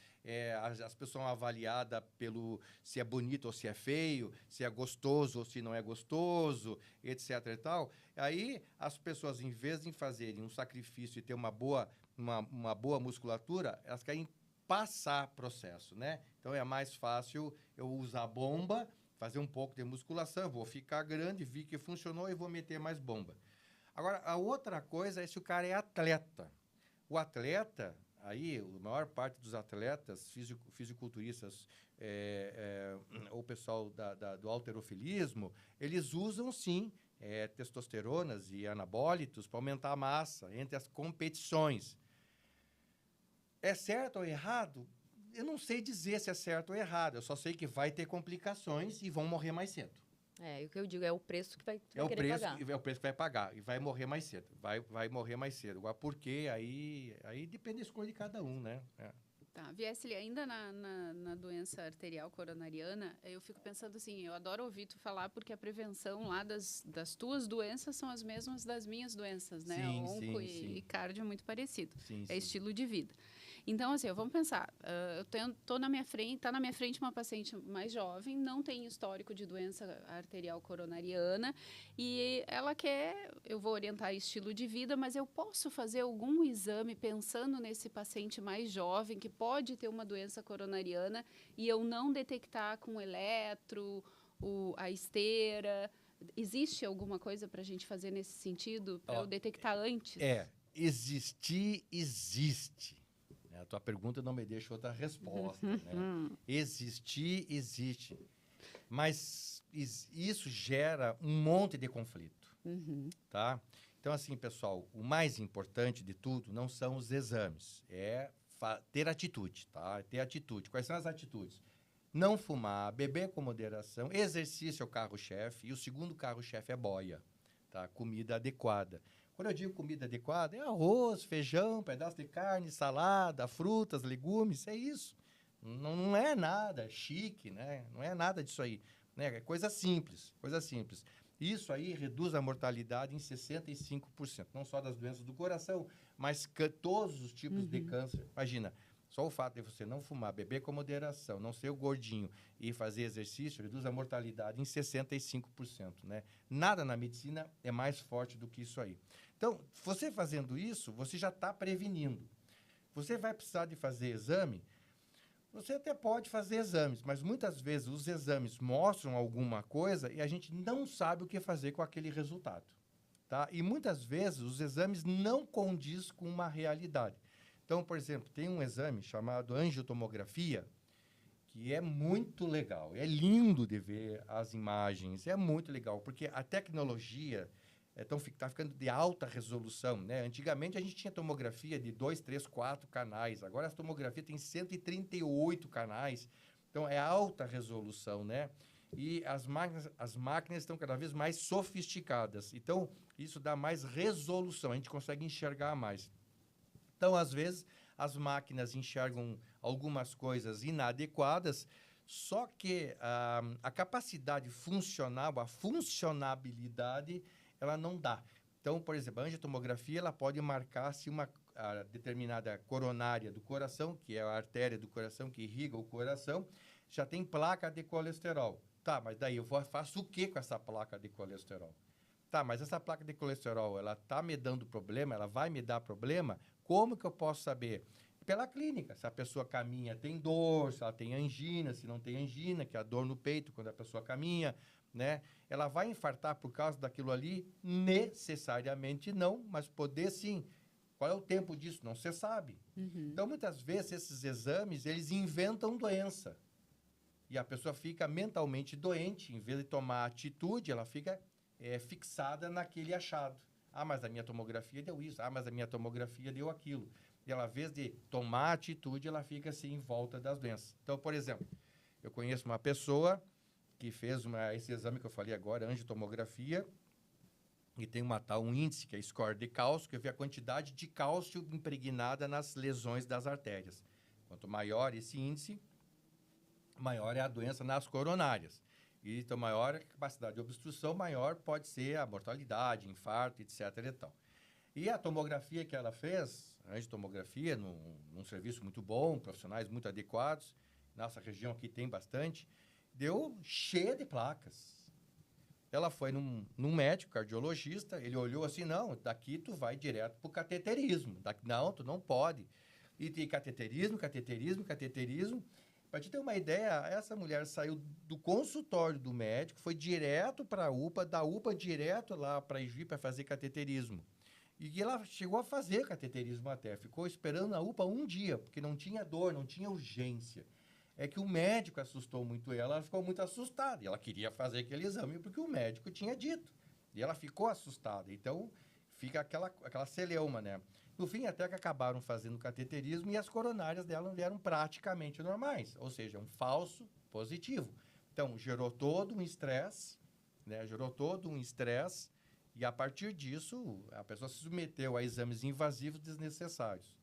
as pessoas são avaliadas pelo se é bonito ou se é feio, se é gostoso ou se não é gostoso, etc. e tal. Aí as pessoas, em vez de fazerem um sacrifício e ter uma boa musculatura, elas querem passar processo, né? Então é mais fácil eu usar bomba, fazer um pouco de musculação, vou ficar grande, vi que funcionou e vou meter mais bomba. Agora, a outra coisa é se o cara é atleta. O atleta, aí, a maior parte dos atletas, fisiculturistas, ou pessoal do halterofilismo, eles usam, sim, testosteronas e anabólitos para aumentar a massa entre as competições. É certo ou errado? Eu não sei dizer se é certo ou errado. Eu só sei que vai ter complicações e vão morrer mais cedo. O que eu digo, é o preço que vai querer pagar. É o preço que vai pagar. E vai morrer mais cedo. Vai morrer mais cedo. Agora, por quê? Aí depende da escolha de cada um, né? Tá, Viesli, ainda na doença arterial coronariana, eu fico pensando assim, eu adoro ouvir tu falar porque a prevenção lá das tuas doenças são as mesmas das minhas doenças, né? Sim, Onco sim. e cardio é muito parecido. Sim, É estilo de vida. Então, assim, vamos pensar, tá na minha frente uma paciente mais jovem, não tem histórico de doença arterial coronariana e ela eu vou orientar estilo de vida, mas eu posso fazer algum exame pensando nesse paciente mais jovem que pode ter uma doença coronariana e eu não detectar com eletro, a esteira. Existe alguma coisa para a gente fazer nesse sentido, para eu detectar antes? Existe. A tua pergunta não me deixa outra resposta. Né? Existe. Mas isso gera um monte de conflito. Tá? Então, assim, pessoal, o mais importante de tudo não são os exames, é ter atitude, tá? Ter atitude. Quais são as atitudes? Não fumar, beber com moderação, exercício é o carro-chefe, e o segundo carro-chefe é boia, tá? Comida adequada. Quando eu digo comida adequada, é arroz, feijão, pedaço de carne, salada, frutas, legumes, é isso. Não é nada chique, né? Não é nada disso aí. Né? É coisa simples. Isso aí reduz a mortalidade em 65%. Não só das doenças do coração, mas todos os tipos de câncer. Imagina, só o fato de você não fumar, beber com moderação, não ser o gordinho e fazer exercício, reduz a mortalidade em 65%. Né? Nada na medicina é mais forte do que isso aí. Então, você fazendo isso, você já está prevenindo. Você vai precisar de fazer exame. Você até pode fazer exames, mas muitas vezes os exames mostram alguma coisa e a gente não sabe o que fazer com aquele resultado. Tá? E muitas vezes os exames não condizem com uma realidade. Então, por exemplo, tem um exame chamado angiotomografia, que é muito legal. É lindo de ver as imagens, é muito legal, porque a tecnologia está ficando de alta resolução, né? Antigamente a gente tinha tomografia de 2, 3, 4 canais. Agora a tomografia tem 138 canais. Então é alta resolução, né? E as máquinas estão cada vez mais sofisticadas. Então isso dá mais resolução, a gente consegue enxergar mais. Então, às vezes, as máquinas enxergam algumas coisas inadequadas, só que a capacidade funcional, a funcionabilidade, ela não dá. Então, por exemplo, a angiotomografia ela pode marcar se a determinada coronária do coração, que é a artéria do coração que irriga o coração, já tem placa de colesterol. Tá, mas daí faço o que com essa placa de colesterol? Tá, mas essa placa de colesterol, ela está me dando problema, ela vai me dar problema? Como que eu posso saber? Pela clínica. Se a pessoa caminha, tem dor, se ela tem angina, se não tem angina, que é a dor no peito quando a pessoa caminha, né? Ela vai infartar por causa daquilo ali? Necessariamente não, mas poder sim. Qual é o tempo disso? Não se sabe. Então, muitas vezes, esses exames, eles inventam doença. E a pessoa fica mentalmente doente, em vez de tomar atitude, ela fica fixada naquele achado. Ah, mas a minha tomografia deu isso. Ah, mas a minha tomografia deu aquilo. E ela, ao invés de tomar atitude, ela fica assim em volta das doenças. Então, por exemplo, eu conheço uma pessoa que fez esse exame que eu falei agora, angiotomografia, e tem um índice, que é score de cálcio, que vê a quantidade de cálcio impregnada nas lesões das artérias. Quanto maior esse índice, maior é a doença nas coronárias. E então, maior a capacidade de obstrução, maior pode ser a mortalidade, infarto, etc. e tal. E a tomografia que ela fez, a angiotomografia, num serviço muito bom, profissionais muito adequados, nossa região aqui tem bastante, deu cheia de placas. Ela foi num médico cardiologista, ele olhou assim, não, daqui tu vai direto pro cateterismo. Não, tu não pode. E tem cateterismo. Para te ter uma ideia, essa mulher saiu do consultório do médico, foi direto para a UPA, da UPA direto lá para Ijuí para fazer cateterismo. E ela chegou a fazer cateterismo até, ficou esperando na UPA um dia, porque não tinha dor, não tinha urgência. É que o médico assustou muito ela ficou muito assustada. E ela queria fazer aquele exame porque o médico tinha dito. E ela ficou assustada. Então, fica aquela celeuma, né? No fim, até que acabaram fazendo cateterismo e as coronárias dela vieram praticamente normais. Ou seja, um falso positivo. Então, gerou todo um estresse, né? E a partir disso, a pessoa se submeteu a exames invasivos desnecessários.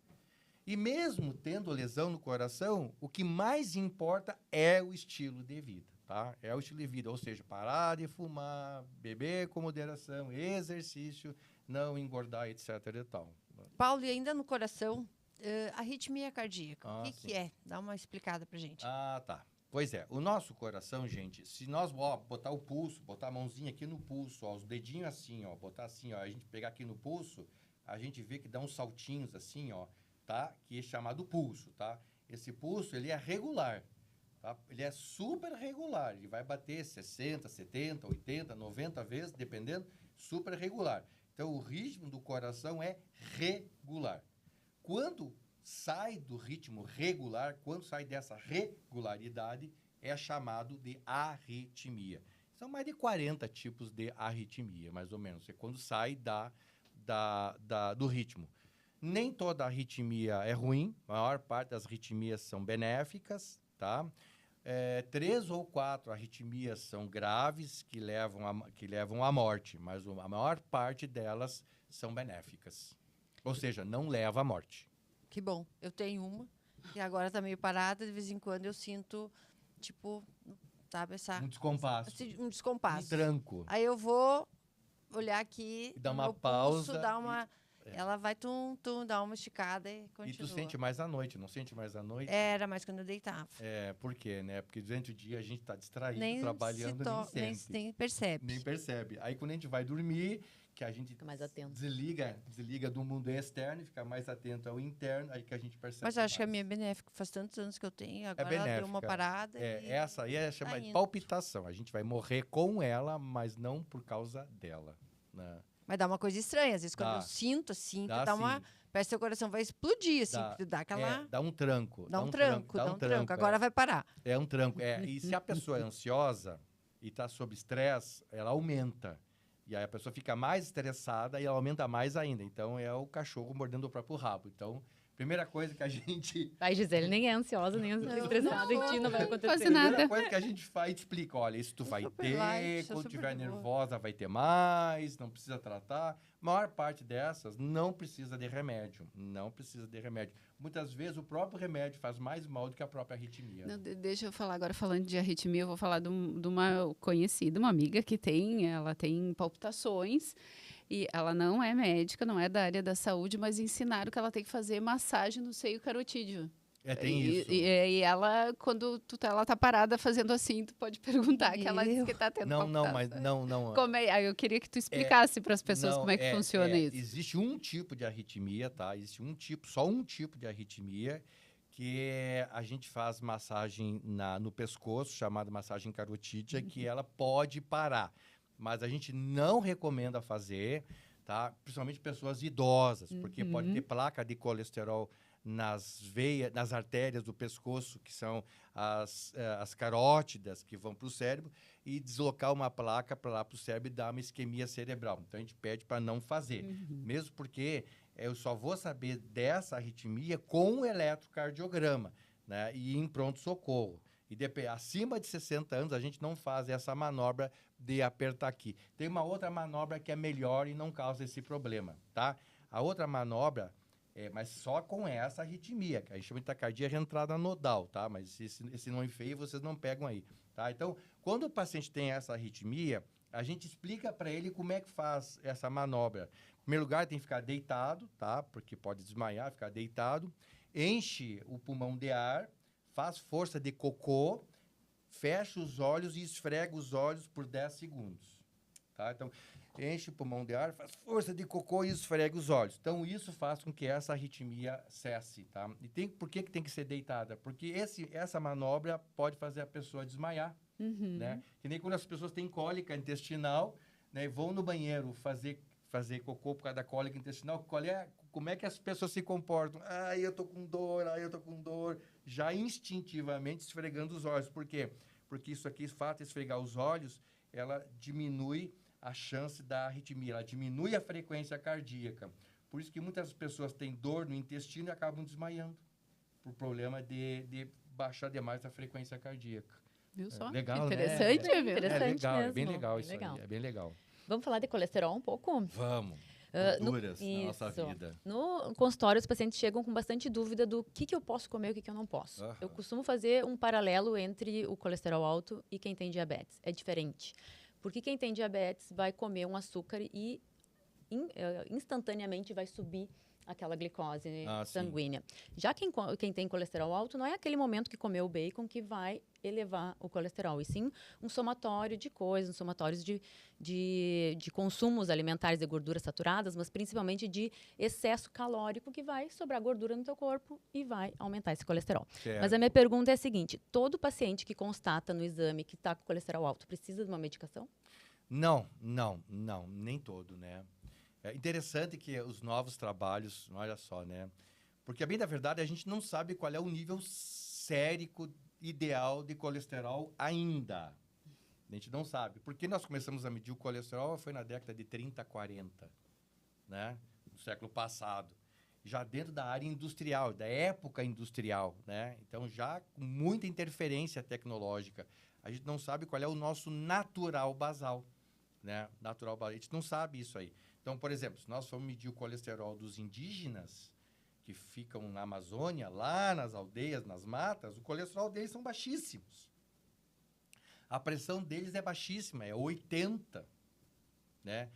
E mesmo tendo lesão no coração, o que mais importa é o estilo de vida, tá? É o estilo de vida, ou seja, parar de fumar, beber com moderação, exercício, não engordar, etc. e tal. Paulo, e ainda no coração, arritmia cardíaca, o sim. que é? Dá uma explicada pra gente. Tá. Pois é, o nosso coração, gente, se nós botar o pulso, botar a mãozinha aqui no pulso, os dedinhos assim, botar assim, a gente pegar aqui no pulso, a gente vê que dá uns saltinhos assim, tá? Que é chamado pulso, tá? Esse pulso, ele é regular, tá? Ele é super regular, ele vai bater 60, 70, 80, 90 vezes, dependendo, super regular. Então, o ritmo do coração é regular. Quando sai do ritmo regular, quando sai dessa regularidade, é chamado de arritmia. São mais de 40 tipos de arritmia, mais ou menos. É quando sai do ritmo. Nem toda arritmia é ruim, a maior parte das arritmias são benéficas, tá? 3 ou 4 arritmias são graves, que levam à morte, mas a maior parte delas são benéficas. Ou seja, não leva à morte. Que bom. Eu tenho uma, que agora está meio parada, de vez em quando eu sinto, tipo, sabe, Um descompasso. um descompasso. Um tranco. Aí eu vou olhar aqui, Dá uma meu pausa. Pulso, dá uma... Ela vai dá uma esticada e continua. E tu sente mais à noite, não sente mais à noite? Era mais quando eu deitava. Por quê, né? Porque durante o dia a gente está distraído, Nem trabalhando, nem sente. Nem percebe. Nem percebe. Aí quando a gente vai dormir, que a gente Fica mais atento. desliga do mundo externo e fica mais atento ao interno, aí que a gente percebe. Mas acho que a minha é benéfica. Faz tantos anos que eu tenho, agora ela deu uma parada. Essa aí é chamada de palpitação. A gente vai morrer com ela, mas não por causa dela, né? Mas dá uma coisa estranha. Às vezes, quando eu sinto, assim, dá uma... Parece que o coração vai explodir, assim. Dá aquela... dá um tranco. Dá um tranco. Agora vai parar. É um tranco. E se a pessoa é ansiosa e está sob estresse, ela aumenta. E aí a pessoa fica mais estressada e ela aumenta mais ainda. Então, é o cachorro mordendo o próprio rabo. Então, primeira coisa que a gente... A Gisele nem é ansiosa, nem estressada, em ti não vai acontecer. Quase nada. A primeira coisa que a gente faz, explica, olha, isso tu vai ter, quando estiver nervosa vai ter mais, não precisa tratar. A maior parte dessas não precisa de remédio, Muitas vezes o próprio remédio faz mais mal do que a própria arritmia. Não, deixa eu falar agora, falando de arritmia, eu vou falar de uma conhecida, uma amiga que ela tem palpitações. E ela não é médica, não é da área da saúde, mas ensinaram que ela tem que fazer massagem no seio carotídeo. Tem isso. E ela, quando ela tá parada fazendo assim, tu pode perguntar, que ela diz que tá tendo palpitação. Não. Como é? Eu queria que tu explicasse para as pessoas como é que funciona isso. Existe um tipo de arritmia, tá? Existe só um tipo de arritmia, que a gente faz massagem no pescoço, chamada massagem carotídea, que ela pode parar. Mas a gente não recomenda fazer, tá? Principalmente pessoas idosas, porque pode ter placa de colesterol nas veias, nas artérias do pescoço, que são as carótidas que vão para o cérebro, e deslocar uma placa para lá para o cérebro e dar uma isquemia cerebral. Então, a gente pede para não fazer. Mesmo porque eu só vou saber dessa arritmia com o eletrocardiograma, né? E em pronto-socorro. E acima de 60 anos, a gente não faz essa manobra de apertar aqui. Tem uma outra manobra que é melhor e não causa esse problema, tá? A outra manobra, mas só com essa arritmia, que a gente chama de taquicardia reentrada nodal, tá? Mas esse nome feio vocês não pegam aí, tá? Então, quando o paciente tem essa arritmia, a gente explica para ele como é que faz essa manobra. Em primeiro lugar, tem que ficar deitado, tá? Porque pode desmaiar, ficar deitado. Enche o pulmão de ar, faz força de cocô, fecha os olhos e esfrega os olhos por 10 segundos. Tá? Então, enche o pulmão de ar, faz força de cocô e esfrega os olhos. Então, isso faz com que essa arritmia cesse. Tá? E por que tem que ser deitada? Porque essa manobra pode fazer a pessoa desmaiar. Né? Que nem quando as pessoas têm cólica intestinal, né, e vão no banheiro fazer cocô por causa da cólica intestinal, como é que as pessoas se comportam? Eu tô com dor, já instintivamente esfregando os olhos. Por quê? Porque isso aqui, o fato de esfregar os olhos, ela diminui a chance da arritmia, ela diminui a frequência cardíaca. Por isso que muitas pessoas têm dor no intestino e acabam desmaiando, por problema de baixar demais a frequência cardíaca. Viu só? Legal, interessante, né? viu? Interessante legal, mesmo. é bem legal isso legal. aí, é bem legal. Vamos falar de colesterol um pouco? Vamos. Gorduras na nossa vida. No consultório, os pacientes chegam com bastante dúvida do que eu posso comer e o que eu não posso. Eu costumo fazer um paralelo entre o colesterol alto e quem tem diabetes. É diferente. Porque quem tem diabetes vai comer um açúcar e instantaneamente vai subir aquela glicose sanguínea. Já quem tem colesterol alto, não é aquele momento que comeu o bacon que vai elevar o colesterol, e sim um somatório de coisas, um somatório de consumos alimentares de gorduras saturadas, mas principalmente de excesso calórico que vai sobrar gordura no teu corpo e vai aumentar esse colesterol. Certo. Mas a minha pergunta é a seguinte, todo paciente que constata no exame que está com colesterol alto precisa de uma medicação? Não, nem todo, né? É interessante que os novos trabalhos, olha só, né? Porque, a bem da verdade, a gente não sabe qual é o nível sérico ideal de colesterol ainda. A gente não sabe. Porque nós começamos a medir o colesterol foi na década de 30, 40, né? Do século passado. Já dentro da área industrial, da época industrial, né? Então, já com muita interferência tecnológica. A gente não sabe qual é o nosso natural basal, né? Natural basal. A gente não sabe isso aí. Então, por exemplo, se nós formos medir o colesterol dos indígenas, que ficam na Amazônia, lá nas aldeias, nas matas, o colesterol deles são baixíssimos. A pressão deles é baixíssima, é 80, né?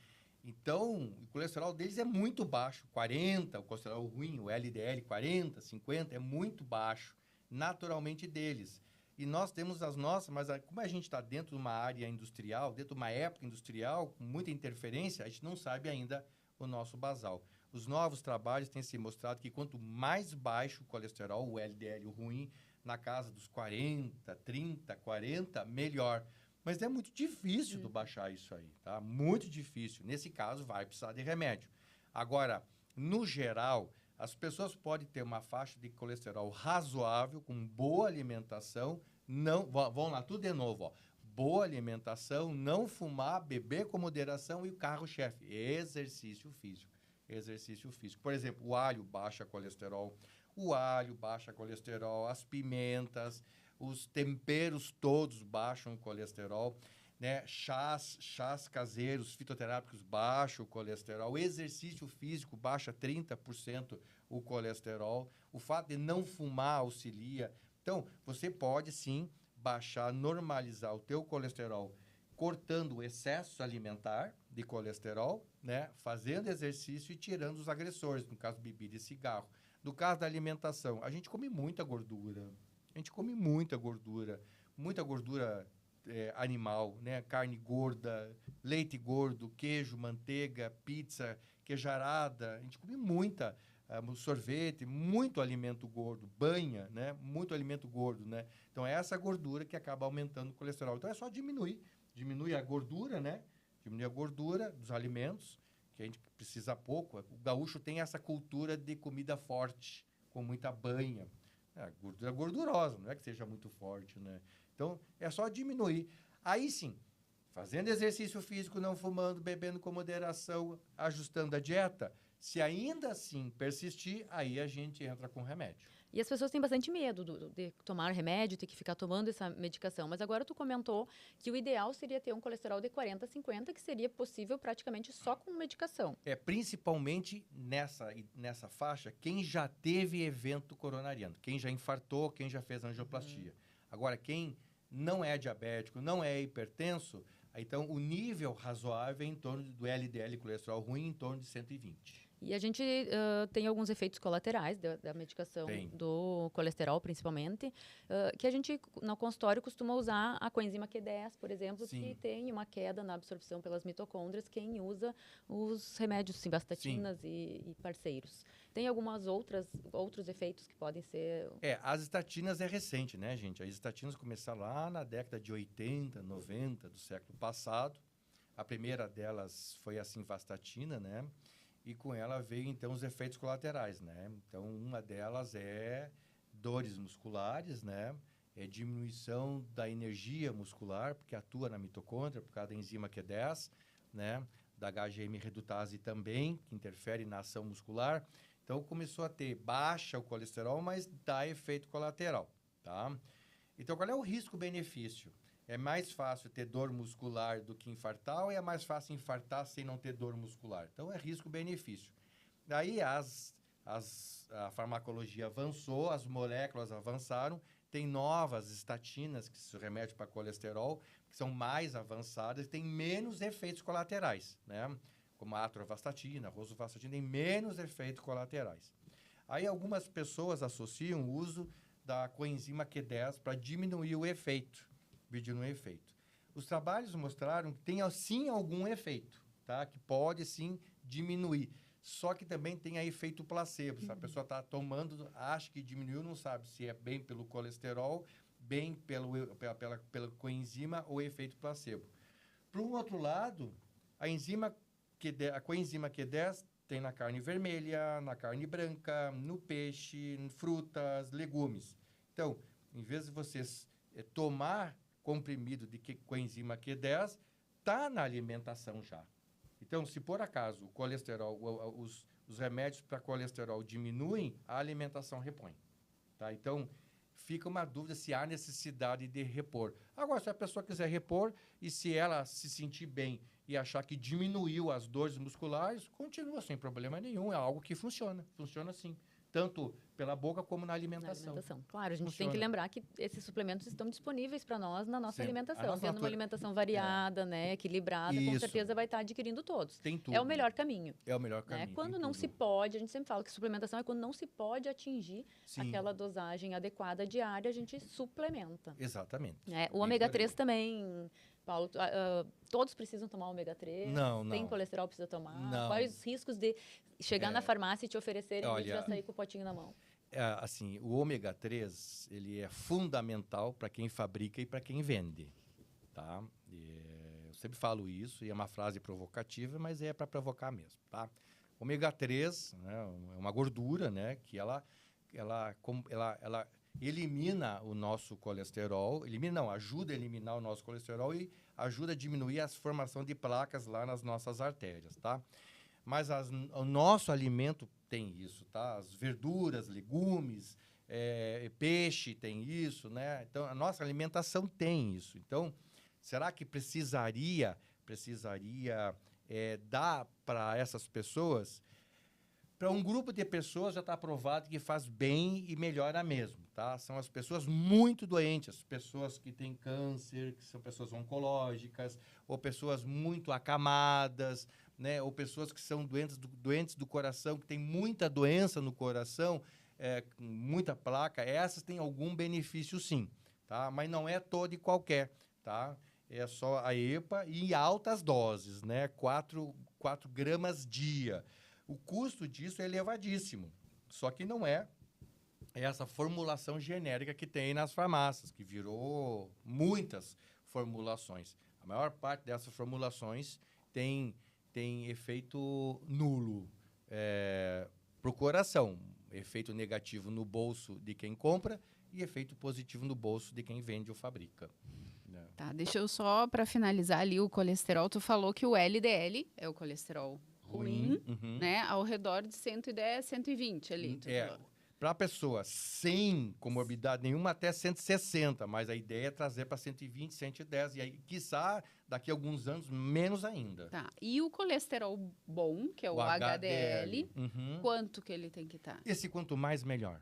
Então, o colesterol deles é muito baixo, 40, o colesterol ruim, o LDL 40, 50, é muito baixo, naturalmente deles. E nós temos as nossas, mas como a gente está dentro de uma área industrial, dentro de uma época industrial, com muita interferência, a gente não sabe ainda o nosso basal. Os novos trabalhos têm se mostrado que quanto mais baixo o colesterol, o LDL ruim, na casa dos 40, 30, 40, melhor. Mas é muito difícil de baixar isso aí, tá? Muito difícil. Nesse caso, vai precisar de remédio. Agora, no geral, as pessoas podem ter uma faixa de colesterol razoável, com boa alimentação, vamos lá, tudo de novo, ó. Boa alimentação, não fumar, beber com moderação e o carro-chefe, exercício físico. Exercício físico. Por exemplo, o alho baixa colesterol, as pimentas, os temperos todos baixam o colesterol, né? Chás caseiros, fitoterápicos baixam o colesterol, o exercício físico baixa 30% o colesterol, o fato de não fumar auxilia. Então, você pode sim baixar, normalizar o teu colesterol, cortando o excesso alimentar de colesterol, né? Fazendo exercício e tirando os agressores, no caso bebida e cigarro. No caso da alimentação, a gente come muita gordura, muita gordura animal, né? Carne gorda, leite gordo, queijo, manteiga, pizza, queijarada. A gente come muita sorvete, muito alimento gordo, banha, né? Muito alimento gordo, né? Então, é essa gordura que acaba aumentando o colesterol. Então, é só diminuir a gordura, né? Diminuir a gordura dos alimentos, que a gente precisa pouco. O gaúcho tem essa cultura de comida forte, com muita banha. Gordura gordurosa, não é que seja muito forte, né? Então, é só diminuir. Aí sim, fazendo exercício físico, não fumando, bebendo com moderação, ajustando a dieta, se ainda assim persistir, aí a gente entra com remédio. E as pessoas têm bastante medo de tomar remédio, ter que ficar tomando essa medicação. Mas agora tu comentou que o ideal seria ter um colesterol de 40, 50, que seria possível praticamente só com medicação. Principalmente nessa faixa, quem já teve evento coronariano, quem já infartou, quem já fez angioplastia. Agora, quem não é diabético, não é hipertenso, Então, o nível razoável é em torno do LDL, colesterol ruim, em torno de 120. E a gente tem alguns efeitos colaterais da medicação Tem. do colesterol, principalmente, que a gente, no consultório, costuma usar a coenzima Q10, por exemplo, Sim. que tem uma queda na absorção pelas mitocôndrias, quem usa os remédios simvastatinas e parceiros. Tem algumas outros efeitos que podem ser... As estatinas é recente, né, gente? As estatinas começaram lá na década de 80, 90 do século passado. A primeira delas foi a simvastatina, né? E com ela veio, então, os efeitos colaterais, né? Então, uma delas é dores musculares, né? É diminuição da energia muscular, porque atua na mitocôndria, por causa da enzima Q10, né? Da HGM redutase também, que interfere na ação muscular. Então, começou a ter baixa o colesterol, mas dá efeito colateral, tá? Então, qual é o risco-benefício? É mais fácil ter dor muscular do que infartar ou é mais fácil infartar sem não ter dor muscular? Então, é risco-benefício. Daí, a farmacologia avançou, as moléculas avançaram, tem novas estatinas, que são remédios para colesterol, que são mais avançadas e têm menos efeitos colaterais, né? Como a atorvastatina, a rosuvastatina, tem menos efeitos colaterais. Aí, algumas pessoas associam o uso da coenzima Q10 para diminuir o efeito. Os trabalhos mostraram que tem, sim, algum efeito, tá? Que pode, sim, diminuir. Só que também tem aí efeito placebo. Se a pessoa está tomando, acha que diminuiu, não sabe se é bem pelo colesterol, bem pela coenzima ou efeito placebo. Por um outro lado, a coenzima Q10 tem na carne vermelha, na carne branca, no peixe, em frutas, legumes. Então, em vez de vocês tomar comprimido de coenzima Q10, está na alimentação já. Então, se por acaso o colesterol, os remédios para colesterol diminuem, a alimentação repõe. Tá? Então, fica uma dúvida se há necessidade de repor. Agora, se a pessoa quiser repor e se ela se sentir bem e achar que diminuiu as dores musculares, continua sem problema nenhum. É algo que funciona. Funciona sim. Tanto pela boca como na alimentação. Claro, a gente tem que lembrar que esses suplementos estão disponíveis para nós na nossa alimentação. Tendo uma alimentação variada, né, equilibrada, com certeza vai estar adquirindo todos. Tem tudo. É o melhor caminho. É o melhor caminho. Né? Quando não se pode, a gente sempre fala que suplementação é quando não se pode atingir aquela dosagem adequada diária, a gente suplementa. Exatamente. Né? O ômega 3 também... Paulo, todos precisam tomar ômega 3? Não. Tem colesterol, precisa tomar? Não. Quais os riscos de chegar na farmácia e te oferecerem isso e já sair com o potinho na mão? Assim, o ômega 3, ele é fundamental para quem fabrica e para quem vende, tá? Eu sempre falo isso, e é uma frase provocativa, mas é para provocar mesmo, tá? Ômega 3, né, é uma gordura, né, que ela elimina o nosso colesterol, ajuda a eliminar o nosso colesterol e ajuda a diminuir a formação de placas lá nas nossas artérias, tá? Mas o nosso alimento tem isso, tá? As verduras, legumes, peixe tem isso, né? Então, a nossa alimentação tem isso. Então, será que precisaria dar para essas pessoas? Para um grupo de pessoas já está provado que faz bem e melhora mesmo, tá? São as pessoas muito doentes, pessoas que têm câncer, que são pessoas oncológicas, ou pessoas muito acamadas, né? Ou pessoas que são doentes do coração, que têm muita doença no coração, muita placa. Essas têm algum benefício, sim, tá? Mas não é todo e qualquer, tá? É só a EPA e altas doses, né? 4 gramas dia. O custo disso é elevadíssimo, só que não é essa formulação genérica que tem nas farmácias, que virou muitas formulações. A maior parte dessas formulações tem efeito nulo para o coração, efeito negativo no bolso de quem compra e efeito positivo no bolso de quem vende ou fabrica. Tá, deixa eu só, para finalizar ali o colesterol, tu falou que o LDL é o colesterol ruim, né? Ao redor de 110, 120 ali. Para a pessoa sem comorbidade nenhuma, até 160, mas a ideia é trazer para 120, 110, e aí, quiçá, daqui a alguns anos, menos ainda. Tá, e o colesterol bom, que é o HDL, quanto que ele tem que estar? Esse quanto mais, melhor.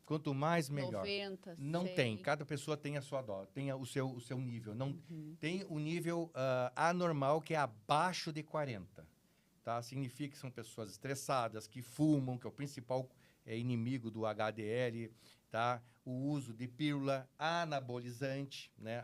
Quanto mais, melhor. 90, Não 100. tem. Cada pessoa tem a sua dose, tem o seu nível. Não tem o nível anormal, que é abaixo de 40. Tá? Significa que são pessoas estressadas, que fumam, que é o principal inimigo do HDL. Tá? O uso de pílula anabolizante, né?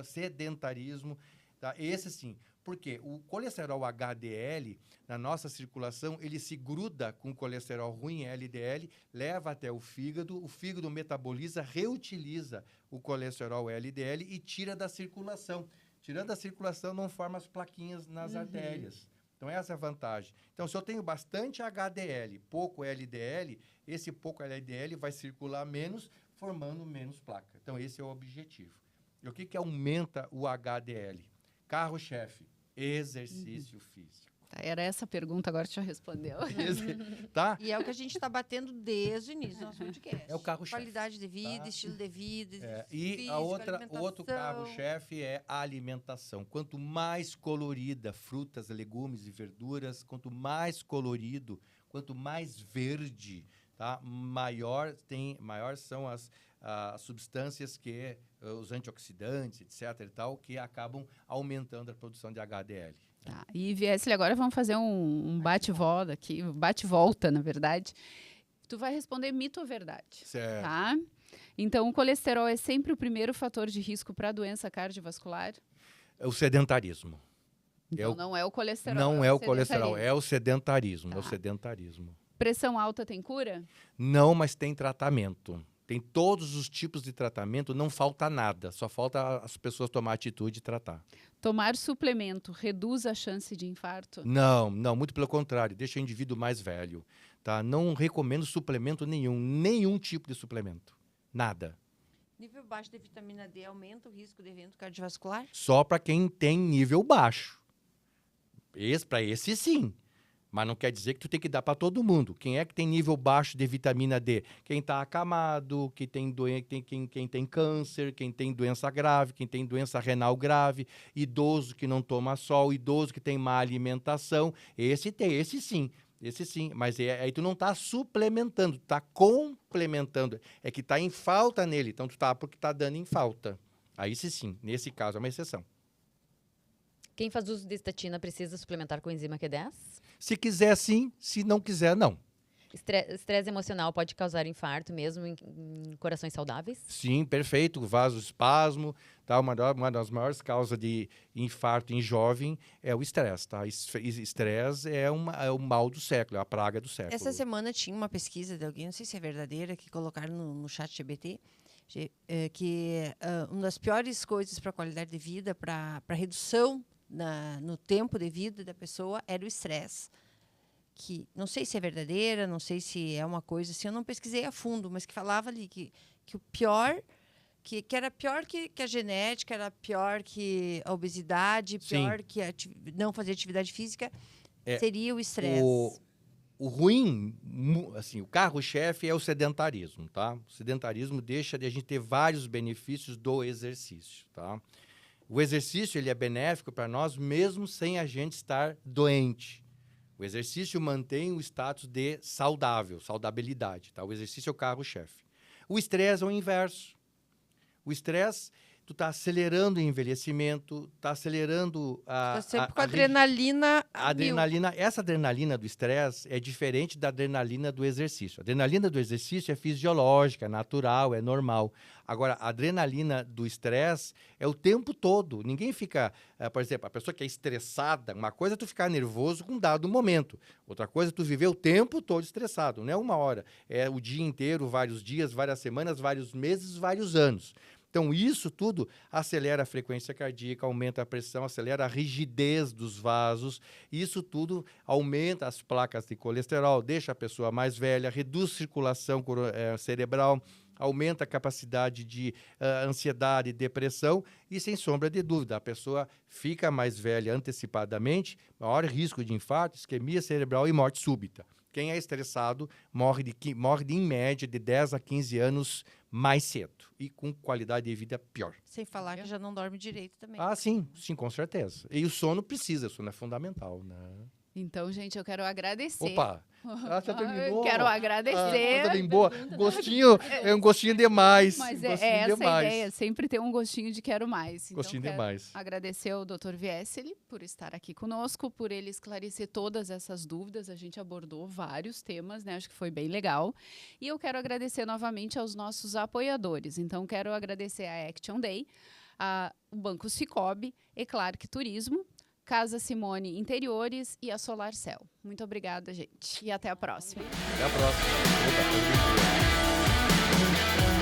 Sedentarismo. Tá? Esse sim. Porque o colesterol HDL, na nossa circulação, ele se gruda com o colesterol ruim, LDL, leva até o fígado metaboliza, reutiliza o colesterol LDL e tira da circulação. Tirando da circulação, não forma as plaquinhas nas artérias. Então, essa é a vantagem. Então, se eu tenho bastante HDL, pouco LDL, esse pouco LDL vai circular menos, formando menos placa. Então, esse é o objetivo. E o que aumenta o HDL? Carro-chefe. Exercício físico. Era essa a pergunta, agora tu já respondeu. Tá? E é o que a gente está batendo desde o início do nosso podcast. É o carro-chefe. Qualidade de vida, Tá? estilo de vida, E físico, o outro alimentação. carro-chefe é a alimentação. Quanto mais colorida, frutas, legumes e verduras, quanto mais colorido, quanto mais verde, tá? maior são as substâncias os antioxidantes, etc. e tal, que acabam aumentando a produção de HDL. Tá. E Viesli, agora vamos fazer um bate-volta aqui, bate-volta, na verdade. Tu vai responder mito ou verdade. Certo. Tá? Então, o colesterol é sempre o primeiro fator de risco para a doença cardiovascular? É o sedentarismo. Então, não é o colesterol. Não é o colesterol, sedentarismo. é o sedentarismo. Tá. É o sedentarismo. Pressão alta tem cura? Não, mas tem tratamento. Tem todos os tipos de tratamento, não falta nada. Só falta as pessoas tomar atitude e tratar. Tomar suplemento reduz a chance de infarto? Não, muito pelo contrário. Deixa o indivíduo mais velho. Tá? Não recomendo suplemento nenhum tipo de suplemento. Nada. Nível baixo de vitamina D aumenta o risco de evento cardiovascular? Só para quem tem nível baixo. Para esse, sim. Mas não quer dizer que tu tem que dar para todo mundo. Quem é que tem nível baixo de vitamina D? Quem está acamado, quem tem câncer, quem tem doença grave, quem tem doença renal grave, idoso que não toma sol, idoso que tem má alimentação. Esse sim. Mas aí tu não está suplementando, tu está complementando. É que está em falta nele, então tu tá porque está dando em falta. Aí sim, nesse caso é uma exceção. Quem faz uso de estatina precisa suplementar com enzima Q10? Se quiser, sim. Se não quiser, não. Estresse emocional pode causar infarto mesmo em corações saudáveis? Sim, perfeito. Vasoespasmo, tá? Uma das maiores causas de infarto em jovem é o estresse, tá? Estresse é o mal do século, é a praga do século. Essa semana tinha uma pesquisa de alguém, não sei se é verdadeira, que colocaram no chat GPT, que uma das piores coisas para a qualidade de vida, para redução no tempo de vida da pessoa, era o estresse. Que não sei se é verdadeira, não sei se é uma coisa assim, eu não pesquisei a fundo, mas que falava ali que o pior, que era pior que a genética, era pior que a obesidade, pior que não fazer atividade física, seria o estresse. O ruim, assim, o carro-chefe é o sedentarismo, tá? O sedentarismo deixa de a gente ter vários benefícios do exercício, tá? O exercício, ele é benéfico para nós mesmo sem a gente estar doente. O exercício mantém o status de saudabilidade, tá? O exercício é o carro-chefe. O estresse é o inverso. O estresse, tu está acelerando o envelhecimento, está acelerando Tá sempre com a adrenalina. Essa adrenalina do estresse é diferente da adrenalina do exercício. A adrenalina do exercício é fisiológica, é natural, é normal. Agora, a adrenalina do estresse é o tempo todo. Ninguém fica... por exemplo, a pessoa que é estressada, uma coisa é tu ficar nervoso com um dado momento. Outra coisa é tu viver o tempo todo estressado. Não é uma hora. É o dia inteiro, vários dias, várias semanas, vários meses, vários anos. Então, isso tudo acelera a frequência cardíaca, aumenta a pressão, acelera a rigidez dos vasos. Isso tudo aumenta as placas de colesterol, deixa a pessoa mais velha, reduz a circulação cerebral, aumenta a capacidade de ansiedade e depressão e, sem sombra de dúvida, a pessoa fica mais velha antecipadamente, maior risco de infarto, isquemia cerebral e morte súbita. Quem é estressado morre em média de 10 a 15 anos mais cedo e com qualidade de vida pior. Sem falar que já não dorme direito também. Ah, sim, com certeza. E o sono precisa, o sono é fundamental, né? Então, gente, eu quero agradecer. Opa! Ah, já terminou? Quero agradecer. Coisa bem boa. Gostinho, é um gostinho demais. Mas um é gostinho essa demais. a ideia, sempre ter um gostinho de quero mais. Então, Gostinho quero demais. agradecer ao Dr. Viesseli por estar aqui conosco, por ele esclarecer todas essas dúvidas. A gente abordou vários temas, né? Acho que foi bem legal. E eu quero agradecer novamente aos nossos apoiadores. Então, quero agradecer a Action Day, o Banco Cicobi, Eclark Turismo, Casa Simone Interiores e a Solar Cell. Muito obrigada, gente. E até a próxima. Até a próxima. Opa,